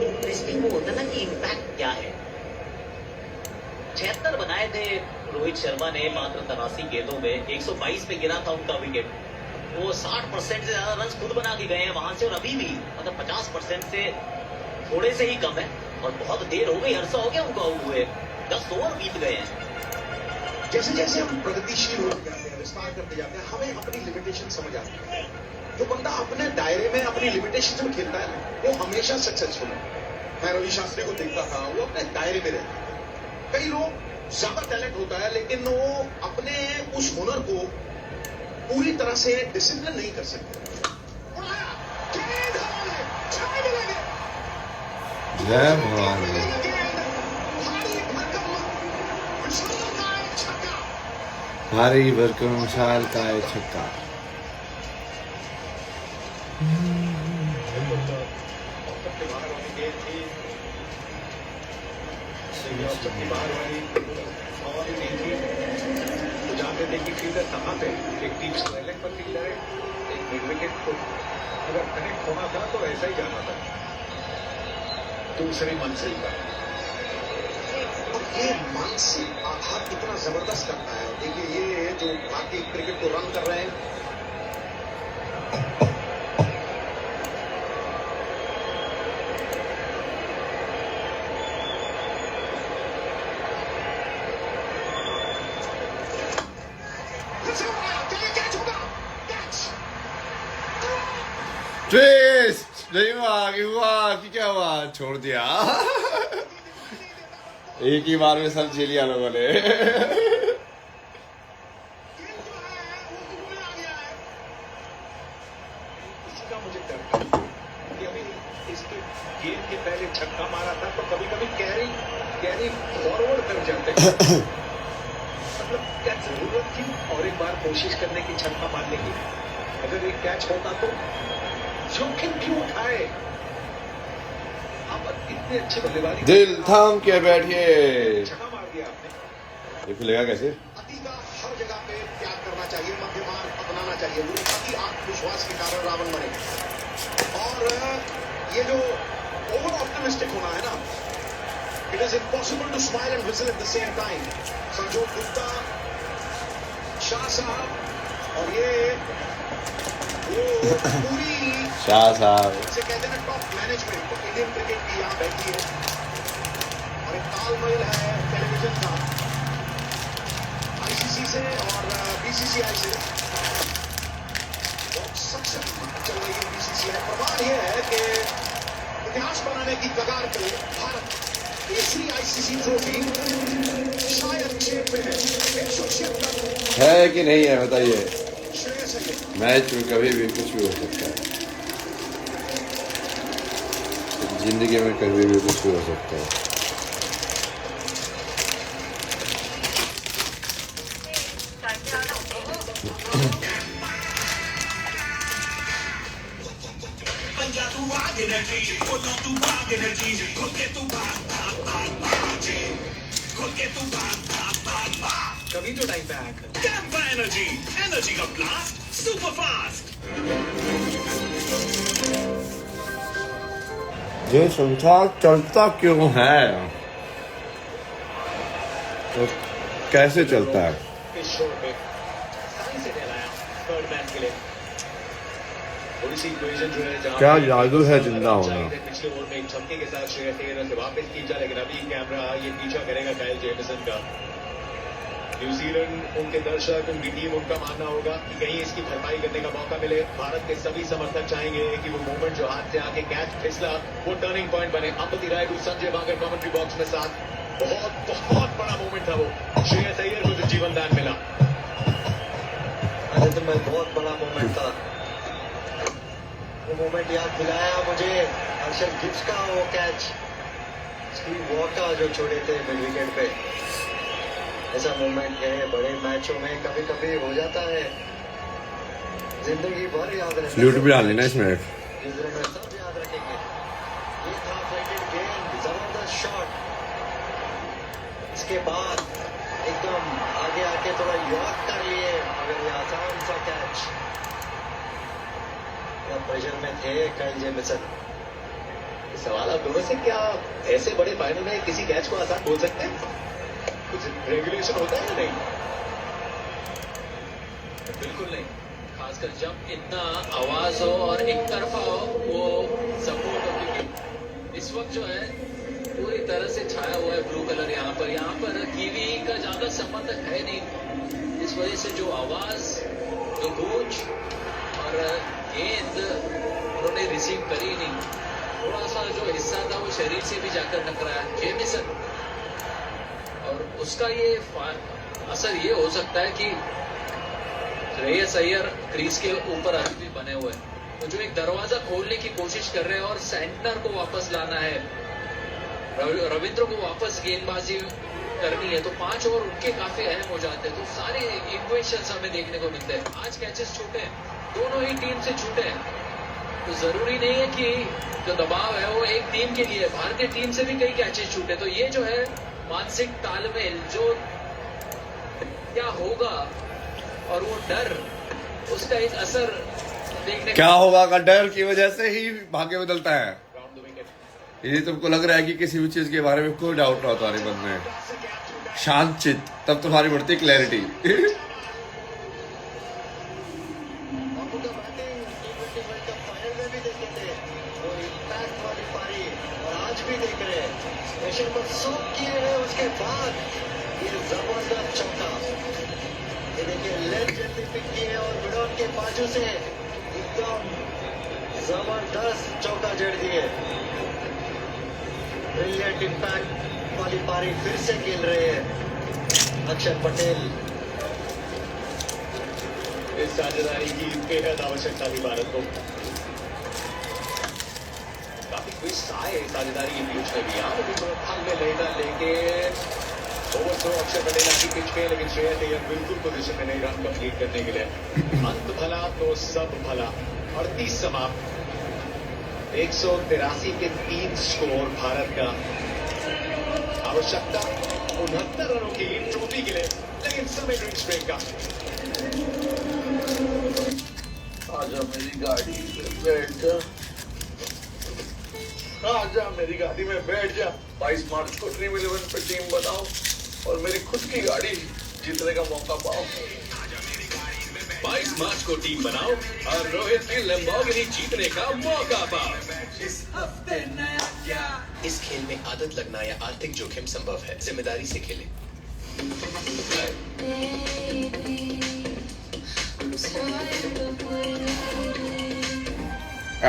इंटरेस्टिंग वो होता ना कि इम्पैक्ट क्या है। 76 बनाए थे रोहित शर्मा ने मात्र 83 गेंदों में, 122 पे गिरा था उनका विकेट। वो 60% से ज्यादा रन खुद बना के गए हैं वहां से, और अभी भी मतलब 50% से थोड़े से ही कम है, और बहुत देर हो गई, अरसा हो गया उनको आउट हुए, 10 ओवर बीत गए हैं। जैसे जैसे हम प्रगतिशील होते जाते हैं, विस्तार करते जाते हैं, हमें अपनी लिमिटेशन समझ आती है। जो बंदा अपने दायरे में अपनी लिमिटेशन में खेलता है वो हमेशा सक्सेसफुल है। मैं रवि शास्त्री को देखता था, वो अपने दायरे में रहते हैं। कई लोग ज्यादा टैलेंट होता है लेकिन वो अपने उस हुनर को पूरी तरह से डिसिप्लिन नहीं कर सकते। जय भगवान। भारी भरकम विशाल का छक्का। तो जानते थे कि फील्डर कहाँ पे, एक टीम स्क्वायर पर फील्डर है, एक मिड विकेट को अगर कनेक्ट होना था तो ऐसा ही जाना था दूसरी मंजिल पर। ये मानसिक आघात कितना जबरदस्त करता है। देखिए ये जो भारतीय क्रिकेट को रन कर रहे हैं, ट्विस्ट नहीं हुआ कि क्या हुआ, छोड़ दिया। एक ही बार में सब झेल लिया लोगों ने। इसका मुझे डर था कि अभी इसके गेम के पहले छक्का मारा था, तो कभी कभी कैरी फॉरवर्ड कर जाते हैं। मतलब क्या जरूरत थी और एक बार कोशिश करने की छक्का मारने की? अगर एक कैच होता तो जोखिम क्यों उठाए? आप इतने अच्छे बल्लेबाजी, दिल थाम के बैठिए। छक्का मार दिया आपने। ये खुलेगा कैसे? अति का हर जगह पे त्याग करना चाहिए, मध्य मार्ग अपनाना चाहिए। वो अति आत्मविश्वास के कारण रावण बने। और ये जो ओवर ऑप्टिमिस्टिक होना है ना, it is impossible to smile and vigil at the same time. Sanjog Gupta, Shah साहब और ये पूरी शाह साहब से कहते हैं टॉप मैनेजमेंट, तो इंडियन क्रिकेट की यहाँ बैठी है और एक तालमेल है टेलीविजन का, आईसीसी से और बीसीसीआई से। बहुत सक्षम चल रही है बीसीसीआई। प्रमाण ये है कि इतिहास बनाने की कगार पे भारत तीसरी आईसीसी ट्रॉफी शायद 6 पे है। 176 है कि नहीं है बताइए? श्रेयस है। मैच में कभी भी कुछ भी हो सकता है, जिंदगी में कभी भी कुछ भी हो सकता है। कभी तो टाइम पे आया कर। कैंपा एनर्जी का ब्लास्ट सुपर फास्ट। ये संसार चलता क्यों है, तो कैसे चलता है? इस शो पे साइन से डराया थर्ड मैच के लिए। थोड़ी सी इक्वेशन जो है जहां क्या जादू है जिंदा होना। पिछले ओवर में एक छक्के के साथ श्रेयस अय्यर से वापस खींचा, लेकिन अभी कैमरा ये पीछा करेगा काइल जेमिसन का। न्यूजीलैंड, उनके दर्शक, उनकी टीम, उनका मानना होगा कि कहीं इसकी भरपाई करने का मौका मिले। भारत के सभी समर्थक चाहेंगे कि वो मोमेंट जो हाथ से आके कैच फिसला वो टर्निंग पॉइंट बने। अंबती रायडू, संजय बांगर कमेंट्री बॉक्स में साथ। बहुत बहुत बड़ा मोमेंट था वो श्रेयस अय्यर को जो जीवन दान मिला। अरे तो मैं बहुत बड़ा मोमेंट था वो। मोमेंट याद दिलाया मुझे हर्षल गिब्स का वो कैच, स्टीव वॉ का जो छोड़े थे मिड विकेट पे। ऐसा मोमेंट है बड़े मैचों में कभी कभी हो जाता है, जिंदगी भर याद रहता है। फ्लूट भी डाल लेना इसमें। न्यूजीलैंड में सब याद रखेंगे। ये था क्रिकेट गेम, जबरदस्त शॉट। इसके बाद एकदम आगे आके थोड़ा यॉर्क कर लिए, मगर ये आसान सा कैच। प्रेशर में थे काइल जेमिसन। सवाल आप दोनों से, क्या ऐसे बड़े फाइनल में किसी कैच को आसान बोल सकते हैं? कुछ रेगुलेशन होता है या नहीं? बिल्कुल नहीं, खासकर जब इतना आवाज हो और एक तरफा हो वो सपोर्ट हो, क्योंकि इस वक्त जो है पूरी तरह से छाया हुआ है ब्लू कलर। यहाँ पर कीवी का ज्यादा संबंध है नहीं, इस वजह से जो आवाज, जो गूंज और गेंद उन्होंने रिसीव करी नहीं, थोड़ा सा जो हिस्सा था वो शरीर से भी जाकर टकराया जेमिसन। और उसका ये असर ये हो सकता है कि श्रेयस अय्यर क्रीज के ऊपर अभी भी बने हुए हैं, तो जो एक दरवाजा खोलने की कोशिश कर रहे हैं और सेंटर को वापस लाना है, रविंद्र को वापस गेंदबाजी करनी है, तो 5 ओवर उनके काफी अहम हो जाते हैं। तो सारे इक्वेशंस हमें देखने को मिलते हैं। आज कैचेस छूटे हैं, दोनों ही टीम से छूटे हैं, तो जरूरी नहीं है कि जो दबाव है वो एक टीम के लिए, भारतीय टीम से भी कई कैचेस छूटे। तो ये जो है मानसिक तालमेल, जो क्या होगा और वो डर, उसका एक असर देखने क्या होगा का डर की वजह से ही भाग्य बदलता है। यदि तुमको लग रहा है कि किसी भी चीज के बारे में कोई डाउट ना हो तुम्हारे मन में, शांत चित्त, तब तुम्हारी बढ़ती क्लैरिटी। वो इम्पैक्ट वाली पारी, और आज भी देख रहे हैं प्रेशर पर सोख किए हैं, उसके बाद ये जबरदस्त चौका। ये देखिए लेग जल्दी पिक किए और विडोन के बाजू से एकदम जबरदस्त चौका जड़ दिए। ब्रिलियंट इम्पैक्ट वाली पारी फिर से खेल रहे हैं अक्षर पटेल। इस साझेदारी की बेहद आवश्यकता थी भारत को। काफी ट्विस्ट आए साझेदारी के बीच में भी, यहाँ भी थोड़ा थल में नहीं था, लेकिन ओवर थ्रो अक्षर पटेल की पिच पे, लेकिन श्रेयस अय्यर बिल्कुल पोजीशन में नहीं रन कंप्लीट करने के लिए। अंत भला तो सब भला। 38 समाप्त, 183 के 3 स्कोर भारत का। आवश्यकता 69 रनों की ट्रॉफी के लिए, लेकिन समय ड्रिंक्स ब्रेक का। आजा मेरी गाड़ी में बैठ जा, आजा मेरी गाड़ी में बैठ जा। 22 मार्च को ड्रीम 11 पे टीम बनाओ और मेरी खुद की गाड़ी जीतने का मौका पाओ। 22 मार्च को टीम बनाओ और रोहित की लंबोर्गिनी जीतने का मौका पाओ। इस हफ्ते नया क्या? इस खेल में आदत लगना या आर्थिक जोखिम संभव है, जिम्मेदारी से खेलें।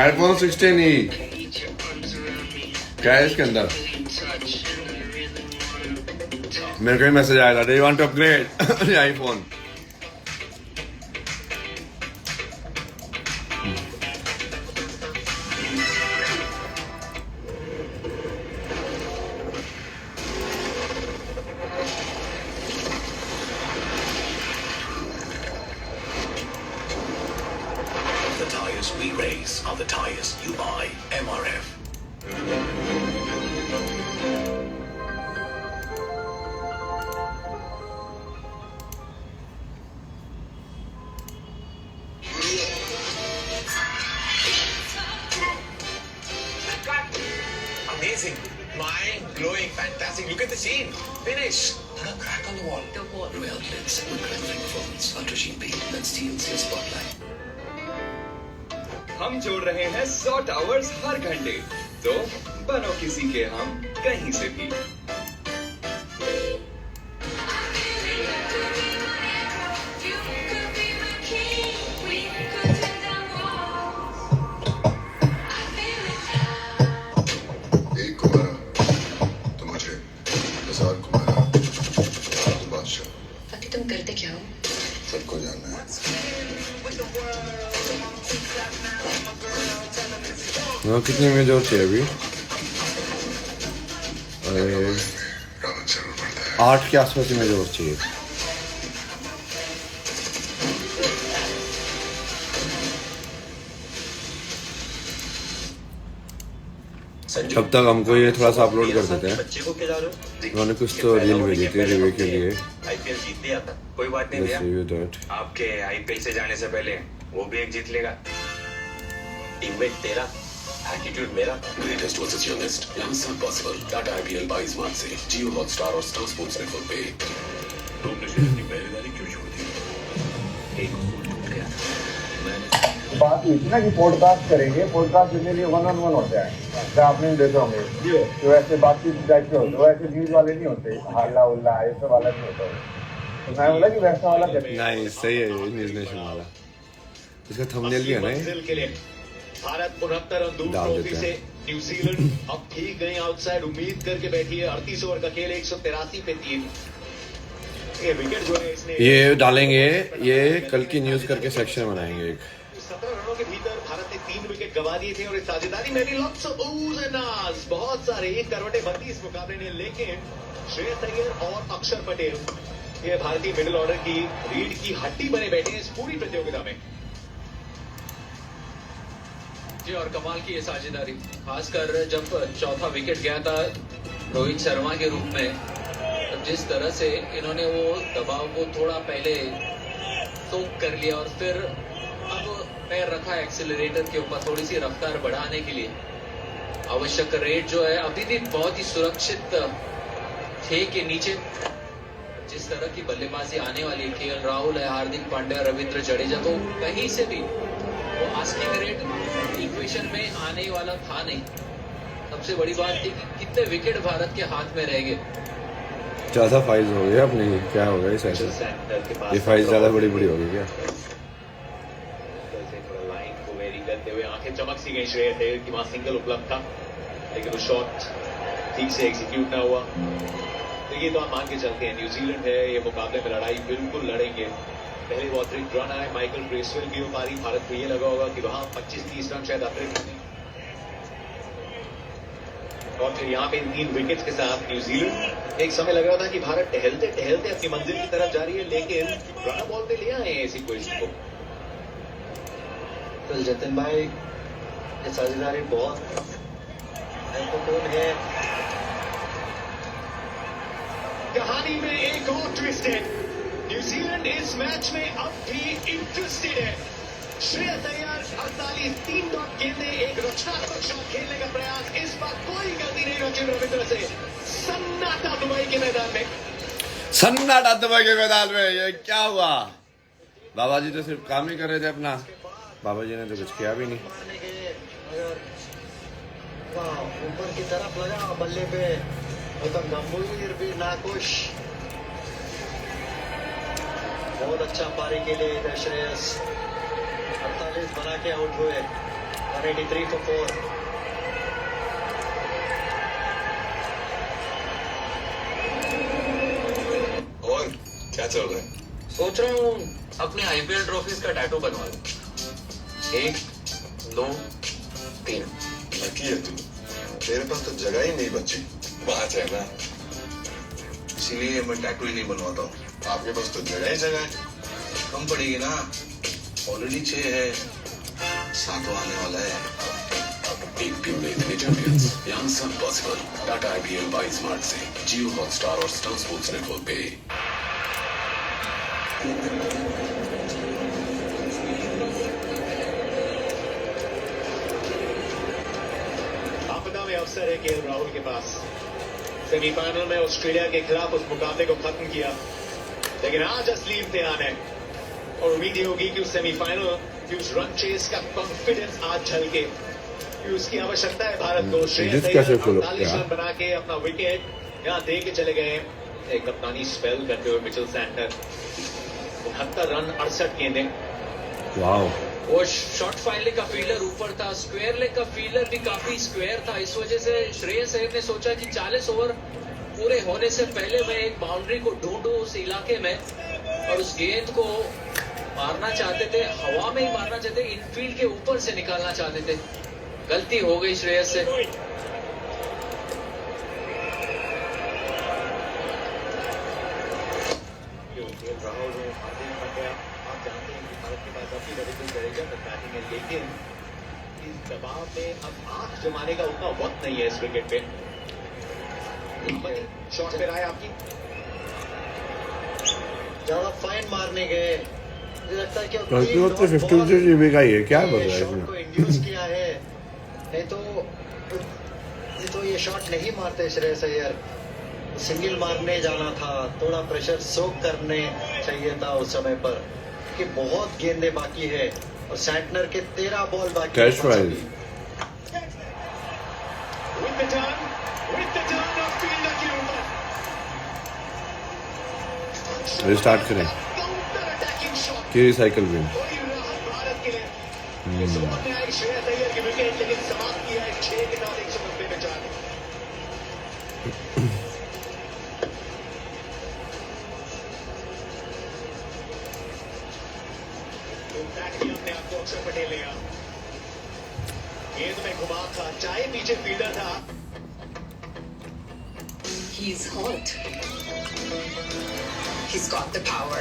iPhone 16e क्या है इसके अंदर? मेरे को मैसेज आया था, do you want to upgrade iPhone? The tires we race are the tires you buy. MRF. Amazing, mind-blowing, fantastic. Look at the scene. Finish. Put a crack on the wall. The wall. Royal Blitz with cleansing performance. Ultra Sheen Paint that steals your spotlight. हम जोड़ रहे हैं 100 टावर्स हर घंटे, तो बनो किसी के हम कहीं से भी। एक को मारा तो मुझे 1000 को मारा तो बादशाह। पति तुम करते क्या हो? सबको जानना है। कितनी में जोर चाहिए अभी? 8 के आसपास में जोर चाहिए। तब तक हमको ये थोड़ा सा अपलोड कर देते हैं। उन्होंने कुछ तो रील भेजी थी रिव्यू के लिए। आईपीएल जीत लिया था, कोई बात नहीं भैया, आपके आईपीएल से जाने से पहले वो भी एक जीत लेगा। टीममेट तेरा, एटीट्यूड मेरा। Greatest versus youngest. Youngest not possible. Tata IPL buys one से Jio Hotstar और Star Sports Network पे। तुमने शेयर की पहरेदारी क्यों छोड़ दी? एक फूल टूट गया था। बात हुई थी ना कि पॉडकास्ट करेंगे, पॉडकास्ट जनरली 1-on-1 होता है, जहाँ आपने देखा होंगे तो ऐसे बातचीत टाइप के होते, वैसे न्यूज वाले नहीं होते, हल्ला उल्ला ऐसा वाला नहीं होता। तो मैं बोला कि वैसा वाला नहीं, सही है ये न्यूज नेशन वाला। इसका थंबनेल भी है ना। भारत 69 रन दूर ट्रॉफी से। न्यूजीलैंड अब ठीक गई आउटसाइड, उम्मीद करके बैठी है। 38 ओवर का खेल, 183 पे 3। ये विकेट जो है इसने ये डालेंगे, ये कल की न्यूज करके सेक्शन बनाएंगे एक। 17 रनों के भीतर भारत ने 3 विकेट गंवा दिए थे और इस साझेदारी में भी lots of oohs and ahs, बहुत सारे करवटें बनती इस मुकाबले ने। लेकिन श्रेयस अय्यर और अक्षर पटेल, ये भारतीय मिडिल ऑर्डर की रीढ़ की हड्डी बने बैठे हैं इस पूरी प्रतियोगिता में। जी, और कमाल की ये साझेदारी, खासकर जब चौथा विकेट गया था रोहित शर्मा के रूप में, तो जिस तरह से इन्होंने वो दबाव को थोड़ा पहले सोख कर लिया और फिर अब पैर रखा एक्सीलरेटर के ऊपर थोड़ी सी रफ्तार बढ़ाने के लिए। आवश्यक रेट जो है अभी भी बहुत ही सुरक्षित 6 के नीचे। जिस तरह की बल्लेबाजी आने वाली है, केएल राहुल है, हार्दिक पांड्या, रविंद्र जडेजा, तो कहीं से भी वो आस्किंग रेट इक्वेशन में आने वाला था नहीं। सबसे बड़ी बात थी कि कितने विकेट भारत के हाथ में रह गए। ज्यादा फाइल्स हो गई अपनी, क्या हो गया इस ऐसे? ये फाइल्स ज्यादा बड़ी बड़ी हो गई क्या? लाइन को वेरी करते हुए आंखें चमक सी गई श्रेयस अय्यर की, वहां सिंगल उपलब्ध था लेकिन वो शॉट ठीक से एग्जीक्यूट ना हुआ। तो ये तो आप मान के चलते हैं न्यूजीलैंड है, ये मुकाबले में लड़ाई बिल्कुल लड़ेंगे। पहले वो अतिरिक्त रन आए, माइकल ब्रेसवेल की पारी, भारत को ये लगा होगा कि वहां 25-30 रन शायद अतिरिक्त, और फिर यहाँ पे इन 3 विकेट्स के साथ न्यूजीलैंड, एक समय लग रहा था कि भारत टहलते टहलते अपनी मंजिल की तरफ जा रही है, लेकिन रन बॉल पे ले आए हैं इस इक्वेशन को। तो जतिन भाई ये साझेदारी बहुत महत्वपूर्ण है। कहानी में एक और ट्विस्ट है, न्यूजीलैंड इस मैच में अब भी इंटरेस्टेड है। श्रेयस अय्यर 48 3 डॉट गेंदे, एक रचनात्मक शॉट खेलने का प्रयास, इस बार कोई गलती नहीं रचिन रविंद्र से। सन्नाटा दुबई के मैदान में, सन्नाटा दुबई के मैदान में। ये क्या हुआ? बाबा जी तो सिर्फ काम ही कर रहे थे अपना, बाबा जी ने तो कुछ किया भी नहीं। ऊपर की तरफ लगा बल्ले पे, गौतम गंभीर भी नाखुश। बहुत अच्छा पारी के लिए श्रेयस 48 बना के आउट हुए, 183 for 4। और क्या चल रहा है? सोच रहा हूँ अपने आईपीएल ट्रॉफीज का टैटू बनवा लूं। 1 2 3। लकी है तू, तेरे पास तो जगह ही नहीं बची। बात है ना, इसीलिए मैं टैटू ही नहीं बनवाता हूँ। आपके पास तो जगह ही जगह है, कम पड़ेगी ना। ऑलरेडी 6 है, 7वां आने वाला है। एक टीम में इतने चैंपियंस, यहाँ सब possible. Tata IPL by smart से जियो हॉटस्टार और स्टार स्पोर्ट्स नेटवर्क पे। आपदा में अवसर है केएल राहुल के पास। सेमीफाइनल में ऑस्ट्रेलिया के खिलाफ उस मुकाबले को खत्म किया, लेकिन आज असली इम्तिहान है और उम्मीद ये होगी कि उस सेमीफाइनल की उस रन चेस का कॉन्फिडेंस आज झलके, कि उसकी आवश्यकता है भारत को। श्रेयस अय्यर 48 रन बना के अपना विकेट यहाँ दे के चले गए। एक कप्तानी स्पेल करते हुए मिचेल सैंटनर, 69 रन 68 गेंदे। वाओ, वो शॉर्ट फाइन लेग का फील्डर ऊपर था, स्क्वायर लेग का फील्डर भी काफी स्क्वायर था। इस वजह से श्रेयस अय्यर ने सोचा कि 40 ओवर पूरे होने से पहले मैं एक बाउंड्री को ढूंढूं उस इलाके में, और उस गेंद को मारना चाहते थे, हवा में ही मारना चाहते, इनफील्ड के ऊपर से निकालना चाहते थे। गलती हो गई श्रेयस से। लेकिन इस दबाव में अब आंख जमाने का उतना वक्त नहीं है इस विकेट पे। शॉट पे राय आपकी? ज्यादा फाइन मारने गए, मुझे लगता है कि 50 GB का ही है, क्या बोल रहा है शॉट को इंड्यूस किया है। नहीं तो ये शॉट नहीं मारते श्रेयस अय्यर, सिंगल मारने जाना था, थोड़ा प्रेशर सोक करने चाहिए था उस समय पर, कि बहुत गेंदे बाकी है और सैंटनर के 13 बॉल बाकी है। रिस्टार्ट करें कि रिसाइकल भी। अक्षर पटेल ने गेंद में घुमा था, चाहे पीछे फील्डर था। He's hot. He's got the power.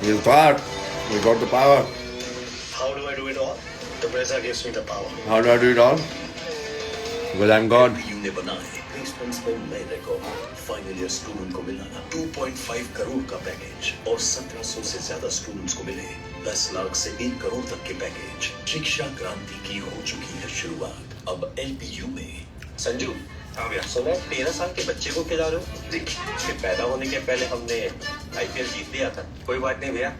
He's got. We got the power. How do I do it all? The pressure gives me the power. How do I do it all? Because I'm God. ने बनाए प्लेसमेंट्स में नए रिकॉर्ड। फाइनल ईयर स्टूडेंट को मिला 2.5 करोड़ का पैकेज और 1700 से ज्यादा स्टूडेंट्स को मिले 10 लाख से 1 करोड़ तक के पैकेज। शिक्षा क्रांति की हो चुकी है शुरुआत अब LPU में। संजू, हाँ भैया, सुना 13 साल के बच्चे को खिला रहे हो? जी, उसके पैदा होने के पहले हमने IPL जीत लिया था। कोई बात नहीं भैया।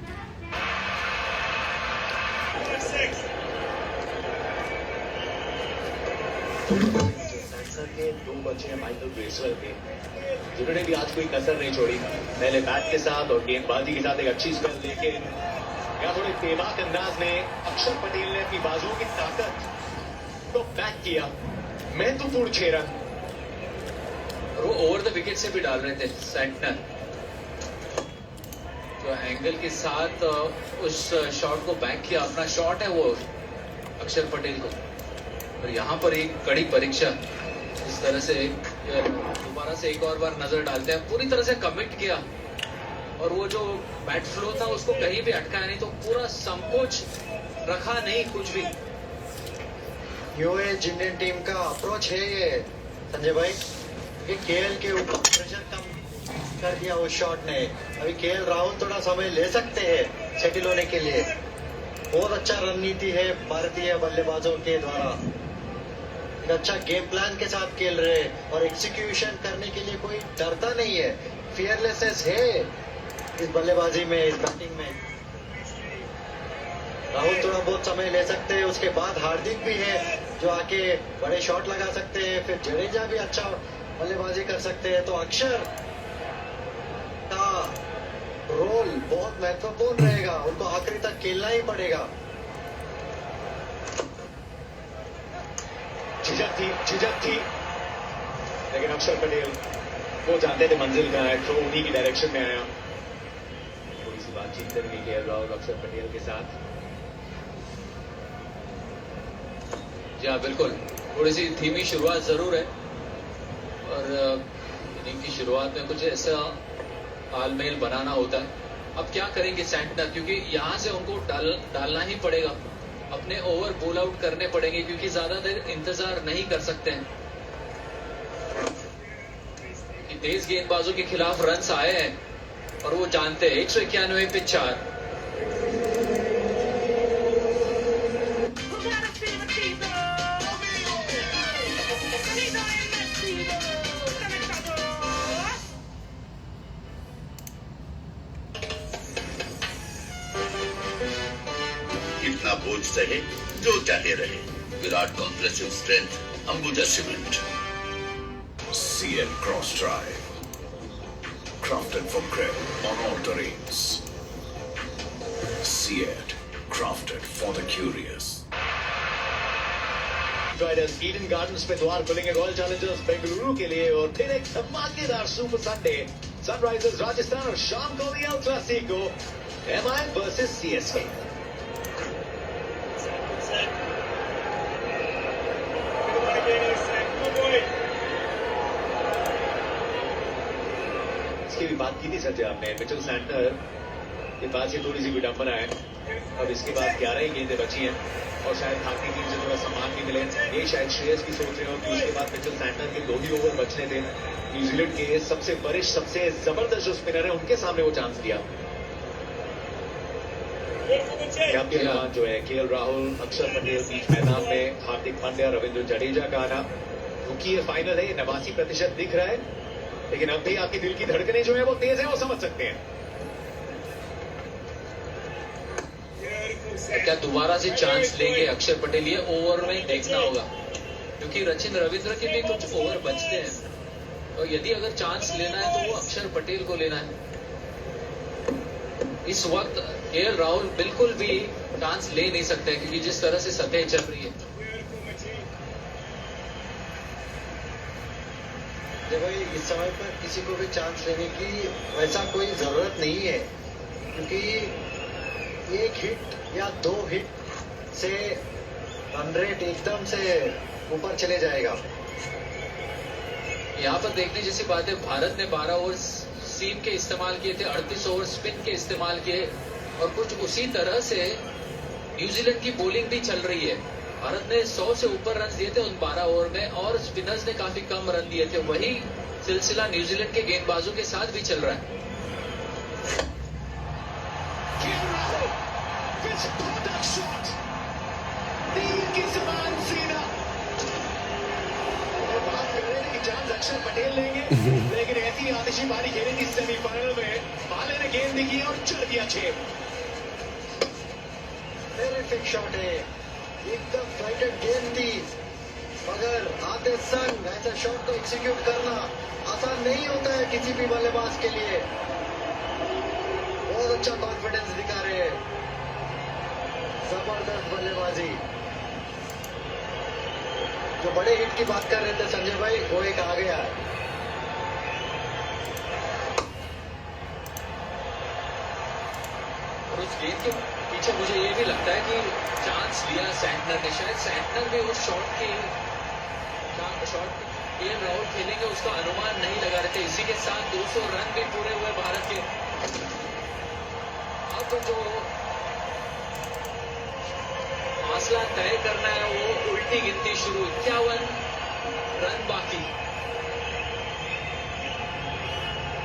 सैमसन के 2 बच्चे हैं माइकल ब्रेसवेल के, जिन्होंने भी आज कोई कसर नहीं छोड़ी। पहले बैट के साथ और गेंदबाजी के साथ एक अच्छी स्पेल लेके या थोड़े बेबाक अंदाज में अक्षर पटेल ने अपनी बाजुओं की ताकत को बैक किया। महत्वपूर्ण 6 रन और वो ओवर द विकेट से भी डाल रहे थे सेंटनर, जो एंगल के साथ उस शॉट को बैक किया। अपना शॉट है वो अक्षर पटेल को, और यहाँ पर एक कड़ी परीक्षा। इस तरह से दोबारा से एक और बार नजर डालते हैं। पूरी तरह से कमिट किया और वो जो बैट फ्लो था उसको कहीं भी अटकाया नहीं, तो पूरा संकोच रखा नहीं कुछ भी। यूएस इंडियन टीम का अप्रोच है ये संजय भाई, कि केएल के ऊपर प्रेशर कम कर दिया उस शॉट ने। अभी केएल राहुल थोड़ा समय ले सकते हैं सेटल होने के लिए। बहुत अच्छा रणनीति है भारतीय बल्लेबाजों के द्वारा, एक अच्छा गेम प्लान के साथ खेल रहे हैं और एग्जीक्यूशन करने के लिए कोई डरता नहीं है। फियरलेसनेस है इस बल्लेबाजी में, इस बैटिंग में। राहुल थोड़ा बहुत समय ले सकते हैं, उसके बाद हार्दिक भी है जो आके बड़े शॉट लगा सकते हैं, फिर जडेजा भी अच्छा बल्लेबाजी कर सकते हैं। तो अक्षर का रोल बहुत महत्वपूर्ण रहेगा, उनको आखिरी तक खेलना ही पड़ेगा। झिझक थी, लेकिन अक्षर पटेल वो जानते थे मंजिल कहाँ है, थ्रो उन्हीं की डायरेक्शन में आया। थोड़ी सी बातचीत करनी के राहुल अक्षर पटेल के साथ। जी हाँ बिल्कुल, थोड़ी सी धीमी शुरुआत जरूर है, और इनिंग की शुरुआत में कुछ ऐसा तालमेल बनाना होता है। अब क्या करेंगे सेंटनर, क्योंकि यहाँ से उनको डालना ही पड़ेगा, अपने ओवर बोल आउट करने पड़ेंगे, क्योंकि ज्यादा देर इंतजार नहीं कर सकते हैं। कि तेज गेंदबाजों के खिलाफ रन्स आए हैं और वो जानते हैं 191 पे 4। इतना बोझ सहे जो चाहे रहे, विराट compressive strength Ambuja cement. CN Cross Drive, crafted for grip on all terrains. CN, crafted for the curious. Riders Eden gardens में द्वार खुलेंगे रॉयल चैलेंजर्स बेंगलुरु के लिए, और फिर एक धमाकेदार सुपर संडे सनराइजर्स राजस्थान, और शाम को भी El Clasico MI versus CSK। इसकी भी बात की थी संजय आपने, मिचेल सैंटनर के पास ये थोड़ी सी विडंबना है। अब इसके बाद 11 ही गेंदें बची हैं और शायद भारतीय टीम से थोड़ा सम्मान भी मिले। ये शायद श्रेयस भी सोच रहे हो कि उसके बाद मिचेल सैंटनर के 2 ही ओवर बचने थे। न्यूजीलैंड के सबसे वरिष्ठ, सबसे जबरदस्त जो स्पिनर है उनके सामने वो चांस दिया। जो है केएल राहुल, अक्षर पटेल बीच मैदान में, हार्दिक पांड्या, रविंद्र जडेजा का आना। क्योंकि ये फाइनल है, 89% दिख रहा है, लेकिन अब भी आपकी दिल की धड़कनें जो है वो तेज है, वो समझ सकते हैं। क्या दोबारा से चांस लेंगे अक्षर पटेल, ये ओवर में देखना होगा, क्योंकि रचिन रविंद्र के भी कुछ ओवर बचते हैं, और यदि अगर चांस लेना है तो वो अक्षर पटेल को लेना है। इस वक्त केएल राहुल बिल्कुल भी चांस ले नहीं सकते, क्योंकि जिस तरह से सतह चल रही है। भाई इस समय पर किसी को भी चांस लेने की वैसा कोई जरूरत नहीं है, क्योंकि 1 हिट या 2 हिट से रन रेट एकदम से ऊपर चले जाएगा। यहाँ पर देखने जैसी बात है, भारत ने 12 ओवर सीम के इस्तेमाल किए थे, 38 ओवर स्पिन के इस्तेमाल किए, और कुछ उसी तरह से न्यूजीलैंड की बॉलिंग भी चल रही है। भारत ने 100 से ऊपर रन दिए थे उन 12 ओवर में, और स्पिनर्स ने काफी कम रन दिए थे। वही सिलसिला न्यूजीलैंड के गेंदबाजों के साथ भी चल रहा है। चांस अक्षर पटेल लेंगे, लेकिन ऐसी आतिशी पारी खेली थी सेमीफाइनल में, भाले ने गेंद की और चढ़ दिया 6। टेरिफिक शॉट है, एकदम फ्लाइटेड गेंद थी, मगर संग ऐसा शॉट को एग्जीक्यूट करना आसान नहीं होता है किसी भी बल्लेबाज के लिए। बहुत अच्छा कॉन्फिडेंस दिखा रहे हैं, जबरदस्त बल्लेबाजी। जो बड़े हिट की बात कर रहे थे संजय भाई, वो एक आ गया। और उस गेंद के पीछे मुझे ये भी लगता है कि चांस लिया सैंटनर ने, शायद सैंटनर भी उस शॉट केएल राहुल खेलेंगे उसका अनुमान नहीं लगा रहे थे। इसी के साथ 200 रन भी पूरे हुए भारत के। अब जो फासला तय करना है वो उल्टी गिनती शुरू, 51 रन बाकी।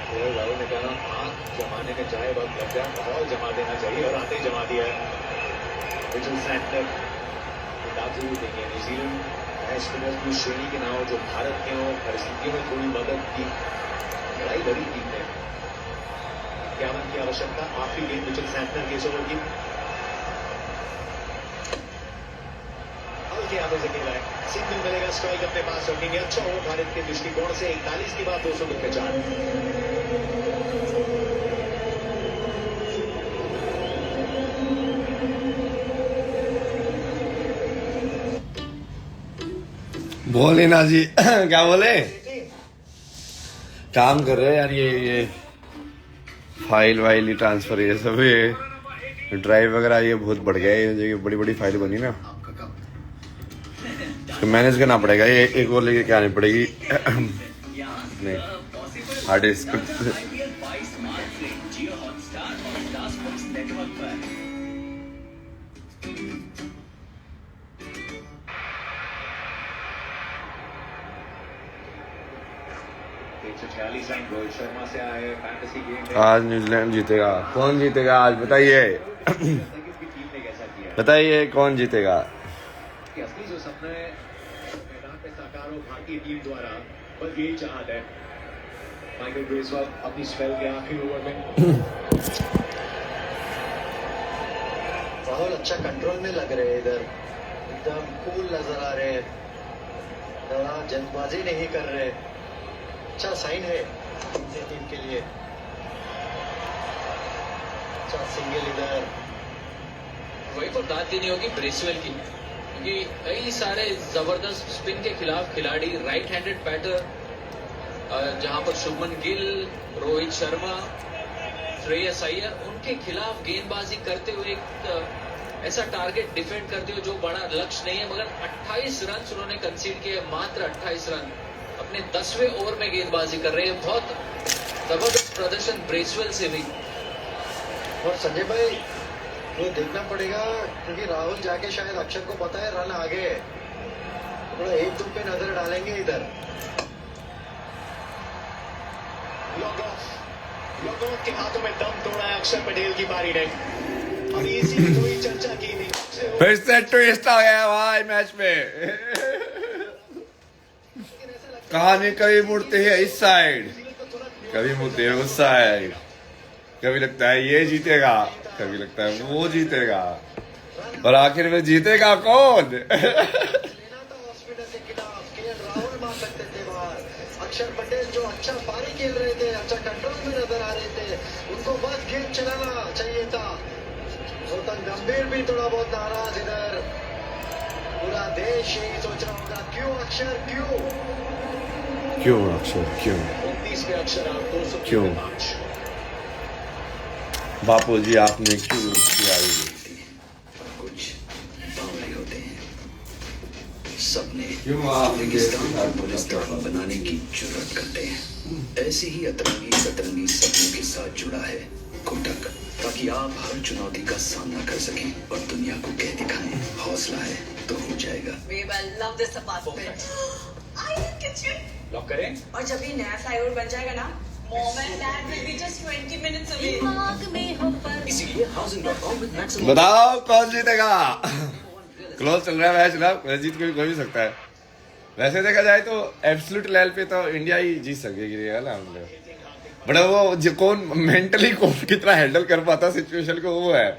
केएल राहुल ने कहा आंख जमाने में चाहे वक्त लग जाए, माहौल जमा देना चाहिए, और आते ही जमा दिया है मिचेल सैंटनर। किताब जरूर देंगे न्यूजीलैंड स्पिनर की श्रेणी के नाम जो भारत के हो परिस्थितियों में थोड़ी मदद की, लड़ाई लड़ी टीम ने। 51 की आवश्यकता, आखिरी गेंद मिचेल सैंटनर के ओवर की हल्के हाथों से खेला है, सिंगल मिलेगा, स्ट्राइक अपने पास रखेंगे। अच्छा हो भारत के दृष्टिकोण से 41 के बाद 200 पे 4। बोले ना जी क्या बोले, काम कर रहे हैं यार। ये फाइल वाइल ही ट्रांसफर ये सब, ये ड्राइव वगैरह ये बहुत बढ़ गया है। ये बड़ी बड़ी फाइल बनी ना, तो मैनेज करना पड़ेगा। ये एक और लेके क्या आनी पड़ेगी नहीं हार्ड डिस्क। रोहित शर्मा से आए फैंटेसी गेम। आज न्यूजीलैंड जीतेगा। कौन जीतेगा आज बताइए बताइए कौन जीतेगा। असली जो सपने मैदान पे साकार हो भारतीय टीम द्वारा, बस यही चाहत है। माइकल ब्रेसवेल अपनी स्पेल के आखिरी ओवर में। राहुल अच्छा कंट्रोल में लग रहे हैं, इधर एकदम कूल नजर आ रहे हैं, ज़्यादा जल्दबाजी नहीं कर रहे। अच्छा साइन है टीम के लिए। अच्छा सिंगल इधर। वही पर बात ही नहीं होगी ब्रेसवेल की, क्योंकि कई सारे जबरदस्त स्पिन के खिलाफ खिलाड़ी, राइट हैंडेड बैटर, जहां पर शुभमन गिल, रोहित शर्मा, श्रेयस अय्यर, उनके खिलाफ गेंदबाजी करते हुए एक ऐसा टारगेट डिफेंड करते हुए जो बड़ा लक्ष्य नहीं है, मगर 28 रन उन्होंने कंसीड किए, मात्र 28 रन अपने 10वें ओवर में गेंदबाजी कर रहे हैं। बहुत जबरदस्त प्रदर्शन ब्रेसवेल से भी। और संजय भाई वो देखना पड़ेगा, क्योंकि राहुल जाके शायद अक्षर को पता है रन आगे है, थोड़ा 1-2 पे नजर डालेंगे इधर। लॉग ऑफ के हाथों में दम तोड़ा है अक्षर पटेल की पारी ने। अभी इसी की थोड़ी चर्चा की थी, फिर से ट्विस्ट आ गया भाई मैच में। कहानी कभी मुड़ती है इस साइड, कभी मुड़ती है उस साइड, कभी लगता है ये जीतेगा, कभी लगता है वो जीतेगा, और आखिर में जीतेगा कौन। अक्षर पटेल जो अच्छा पारी खेल रहे थे, अच्छा कंट्रोल में नजर आ रहे थे, उनको बस गेम चलाना चाहिए था। गौतम गंभीर भी थोड़ा बहुत नाराज इधर। पूरा देश यही सोच रहा होगा क्यों अक्षर, क्यों अक्षर, क्यों 29 पे अक्षर आउट, 200 क्यों बापू जी आपने क्यों किया ये। कुछ बावले होते हैं, सपने रेगिस्तान को पुलिस्तान बनाने की जुर्रत करते हैं। ऐसी ही अतरंगी सतरंगी सपनों के साथ जुड़ा है कोटक, ताकि आप हर चुनौती का सामना कर सकें और दुनिया को कह दिखाएं हौसला है तो हो जाएगा। लॉक करें, और जब ये नया फ्लाईओवर बन जाएगा ना, mom and dad will be just 20 minutes away. इसीलिए housing.com with maximum। बताओ कौन जीतेगा। क्लोज चल रहा है मैच ना, जीत कोई भी सकता है। वैसे देखा जाए तो एब्सोल्यूट लेवल पे तो इंडिया ही जीत सकेगी ना, बट वो कौन मेंटली कौन कितना हैंडल कर पाता सिचुएशन को, वो है।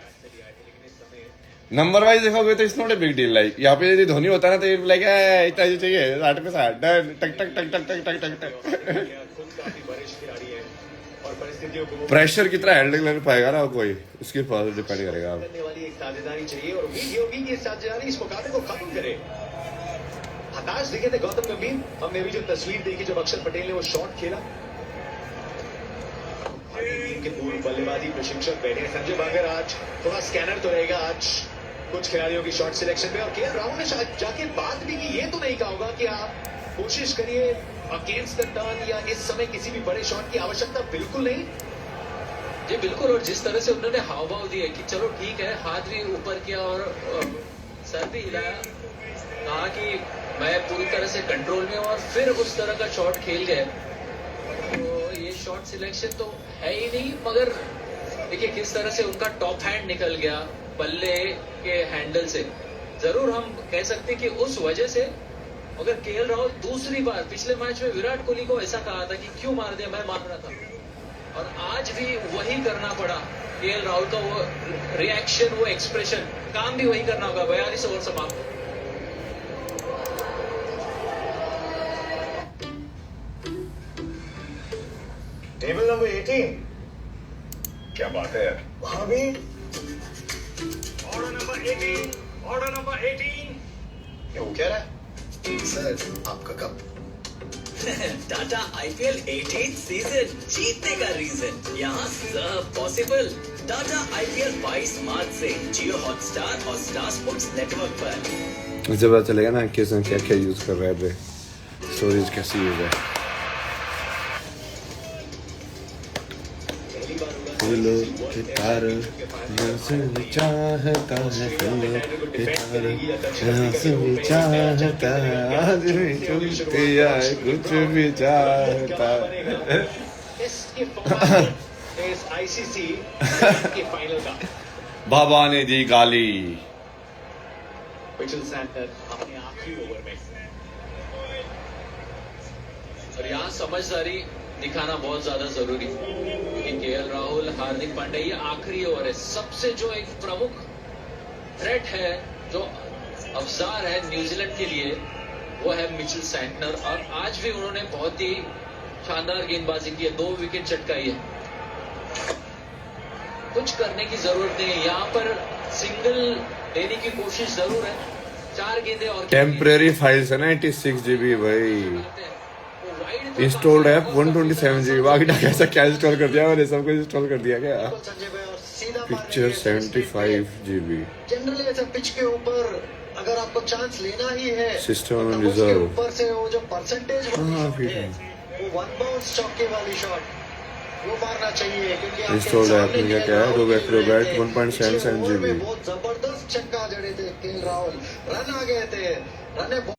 नंबर वाइज देखोगे तो it's not a big deal. Like यहाँ पे यदि धोनी होता ना तो लाइक इतना ही चाहिए 60 पे 60 डन टक टक टक टक टक टक टक खुद काफी वरिष्ठ खिलाड़ी है और परिस्थितियों को प्रेशर कितना हैंडल कर पाएगा ना कोई, उसके ऊपर डिपेंड करेगा। करने वाली एक साझेदारी चाहिए और उम्मीद ये होगी कि इस साझेदारी इस मुकाबले को खत्म करे। हताश दिखे थे गौतम गंभीर। हमने अभी जो तस्वीर देखी जब अक्षर पटेल ने वो शॉट खेला, भारतीय टीम के पूर्व बल्लेबाजी प्रशिक्षक बैठे संजय बांगर आज थोड़ा स्कैनर तो रहेगा आज कुछ खिलाड़ियों की शॉट सिलेक्शन में। और केएल राहुल ने शायद जाके बात भी की, ये तो नहीं कहा होगा कि आप कोशिश करिए अगेंस्ट द टर्न या इस समय किसी भी बड़े शॉट की आवश्यकता बिल्कुल नहीं। जी बिल्कुल, और जिस तरह से उन्होंने हाव भाव दिए कि चलो ठीक है, हाथ भी ऊपर किया और सर भी हिलाया, कहा कि मैं पूरी तरह से कंट्रोल में हूं और फिर उस तरह का शॉट खेल गए। तो ये शॉट सिलेक्शन तो है ही नहीं, मगर देखिए किस तरह से उनका टॉप हैंड निकल गया बल्ले के हैंडल से। जरूर हम कह सकते हैं कि उस वजह से अगर केएल राहुल दूसरी बार, पिछले मैच में विराट कोहली को ऐसा कहा था कि क्यों मार दिया, मैं मार रहा था, और आज भी वही करना पड़ा केएल राहुल का, वो रिएक्शन, वो एक्सप्रेशन, काम भी वही करना होगा। 42 ओवर समाप्त। Table number 18। क्या बात है यार। वहां भी ऑर्डर नंबर 18, ऑर्डर नंबर 18। क्या वो कह रहा है? सर आपका कप। टाटा आईपीएल 18 सीजन जीतने का रीजन यहाँ सब पॉसिबल। टाटा आईपीएल 22 मार्च से जियो हॉटस्टार और स्टार स्पोर्ट्स नेटवर्क पर। मुझे पता चलेगा ना किसने क्या क्या यूज कर रहा है, स्टोरेज कैसी यूज है। फूलों के तार यहाँ से भी चाहता है, फूलों के तार यहाँ से भी चाहता है, आज भी चुनती है कुछ भी चाहता है। इस आईसीसी के फाइनल का बाबा ने दी गाली। मिचेल सैंटनर अपने आखिरी ओवर में, और यहाँ समझदारी दिखाना बहुत ज्यादा जरूरी है क्योंकि केएल राहुल, हार्दिक पांड्या, ये आखिरी ओवर है। सबसे जो एक प्रमुख थ्रेट है, जो अवजार है न्यूजीलैंड के लिए, वो है मिचेल सैंटनर। और आज भी उन्होंने बहुत ही शानदार गेंदबाजी की है, 2 विकेट चटकाई है। कुछ करने की जरूरत नहीं है, यहाँ पर सिंगल लेने की कोशिश जरूर है। 4 गेंदें और टेम्परेरी फाइल्स है 96 GB भाई, इंस्टॉल्ड है 127 GB। बाकी कैसा क्या इंस्टॉल कर दिया मैंने, सब कुछ इंस्टॉल कर दिया क्या? Picture 75 GB। जनरली ऐसा पिच के ऊपर अगर आपको चांस लेना ही है, सिस्टम तो रिजर्व ऊपर से वो जो परसेंटेज वो 1 बाउंस चौके वाली शॉट वो मारना चाहिए, क्योंकि इंस्टॉल्ड है अपने क्या है, रोबैट 1.77 GB। बहुत जबरदस्त छक्का जड़े थे केएल राहुल, रन आ गए थे, रन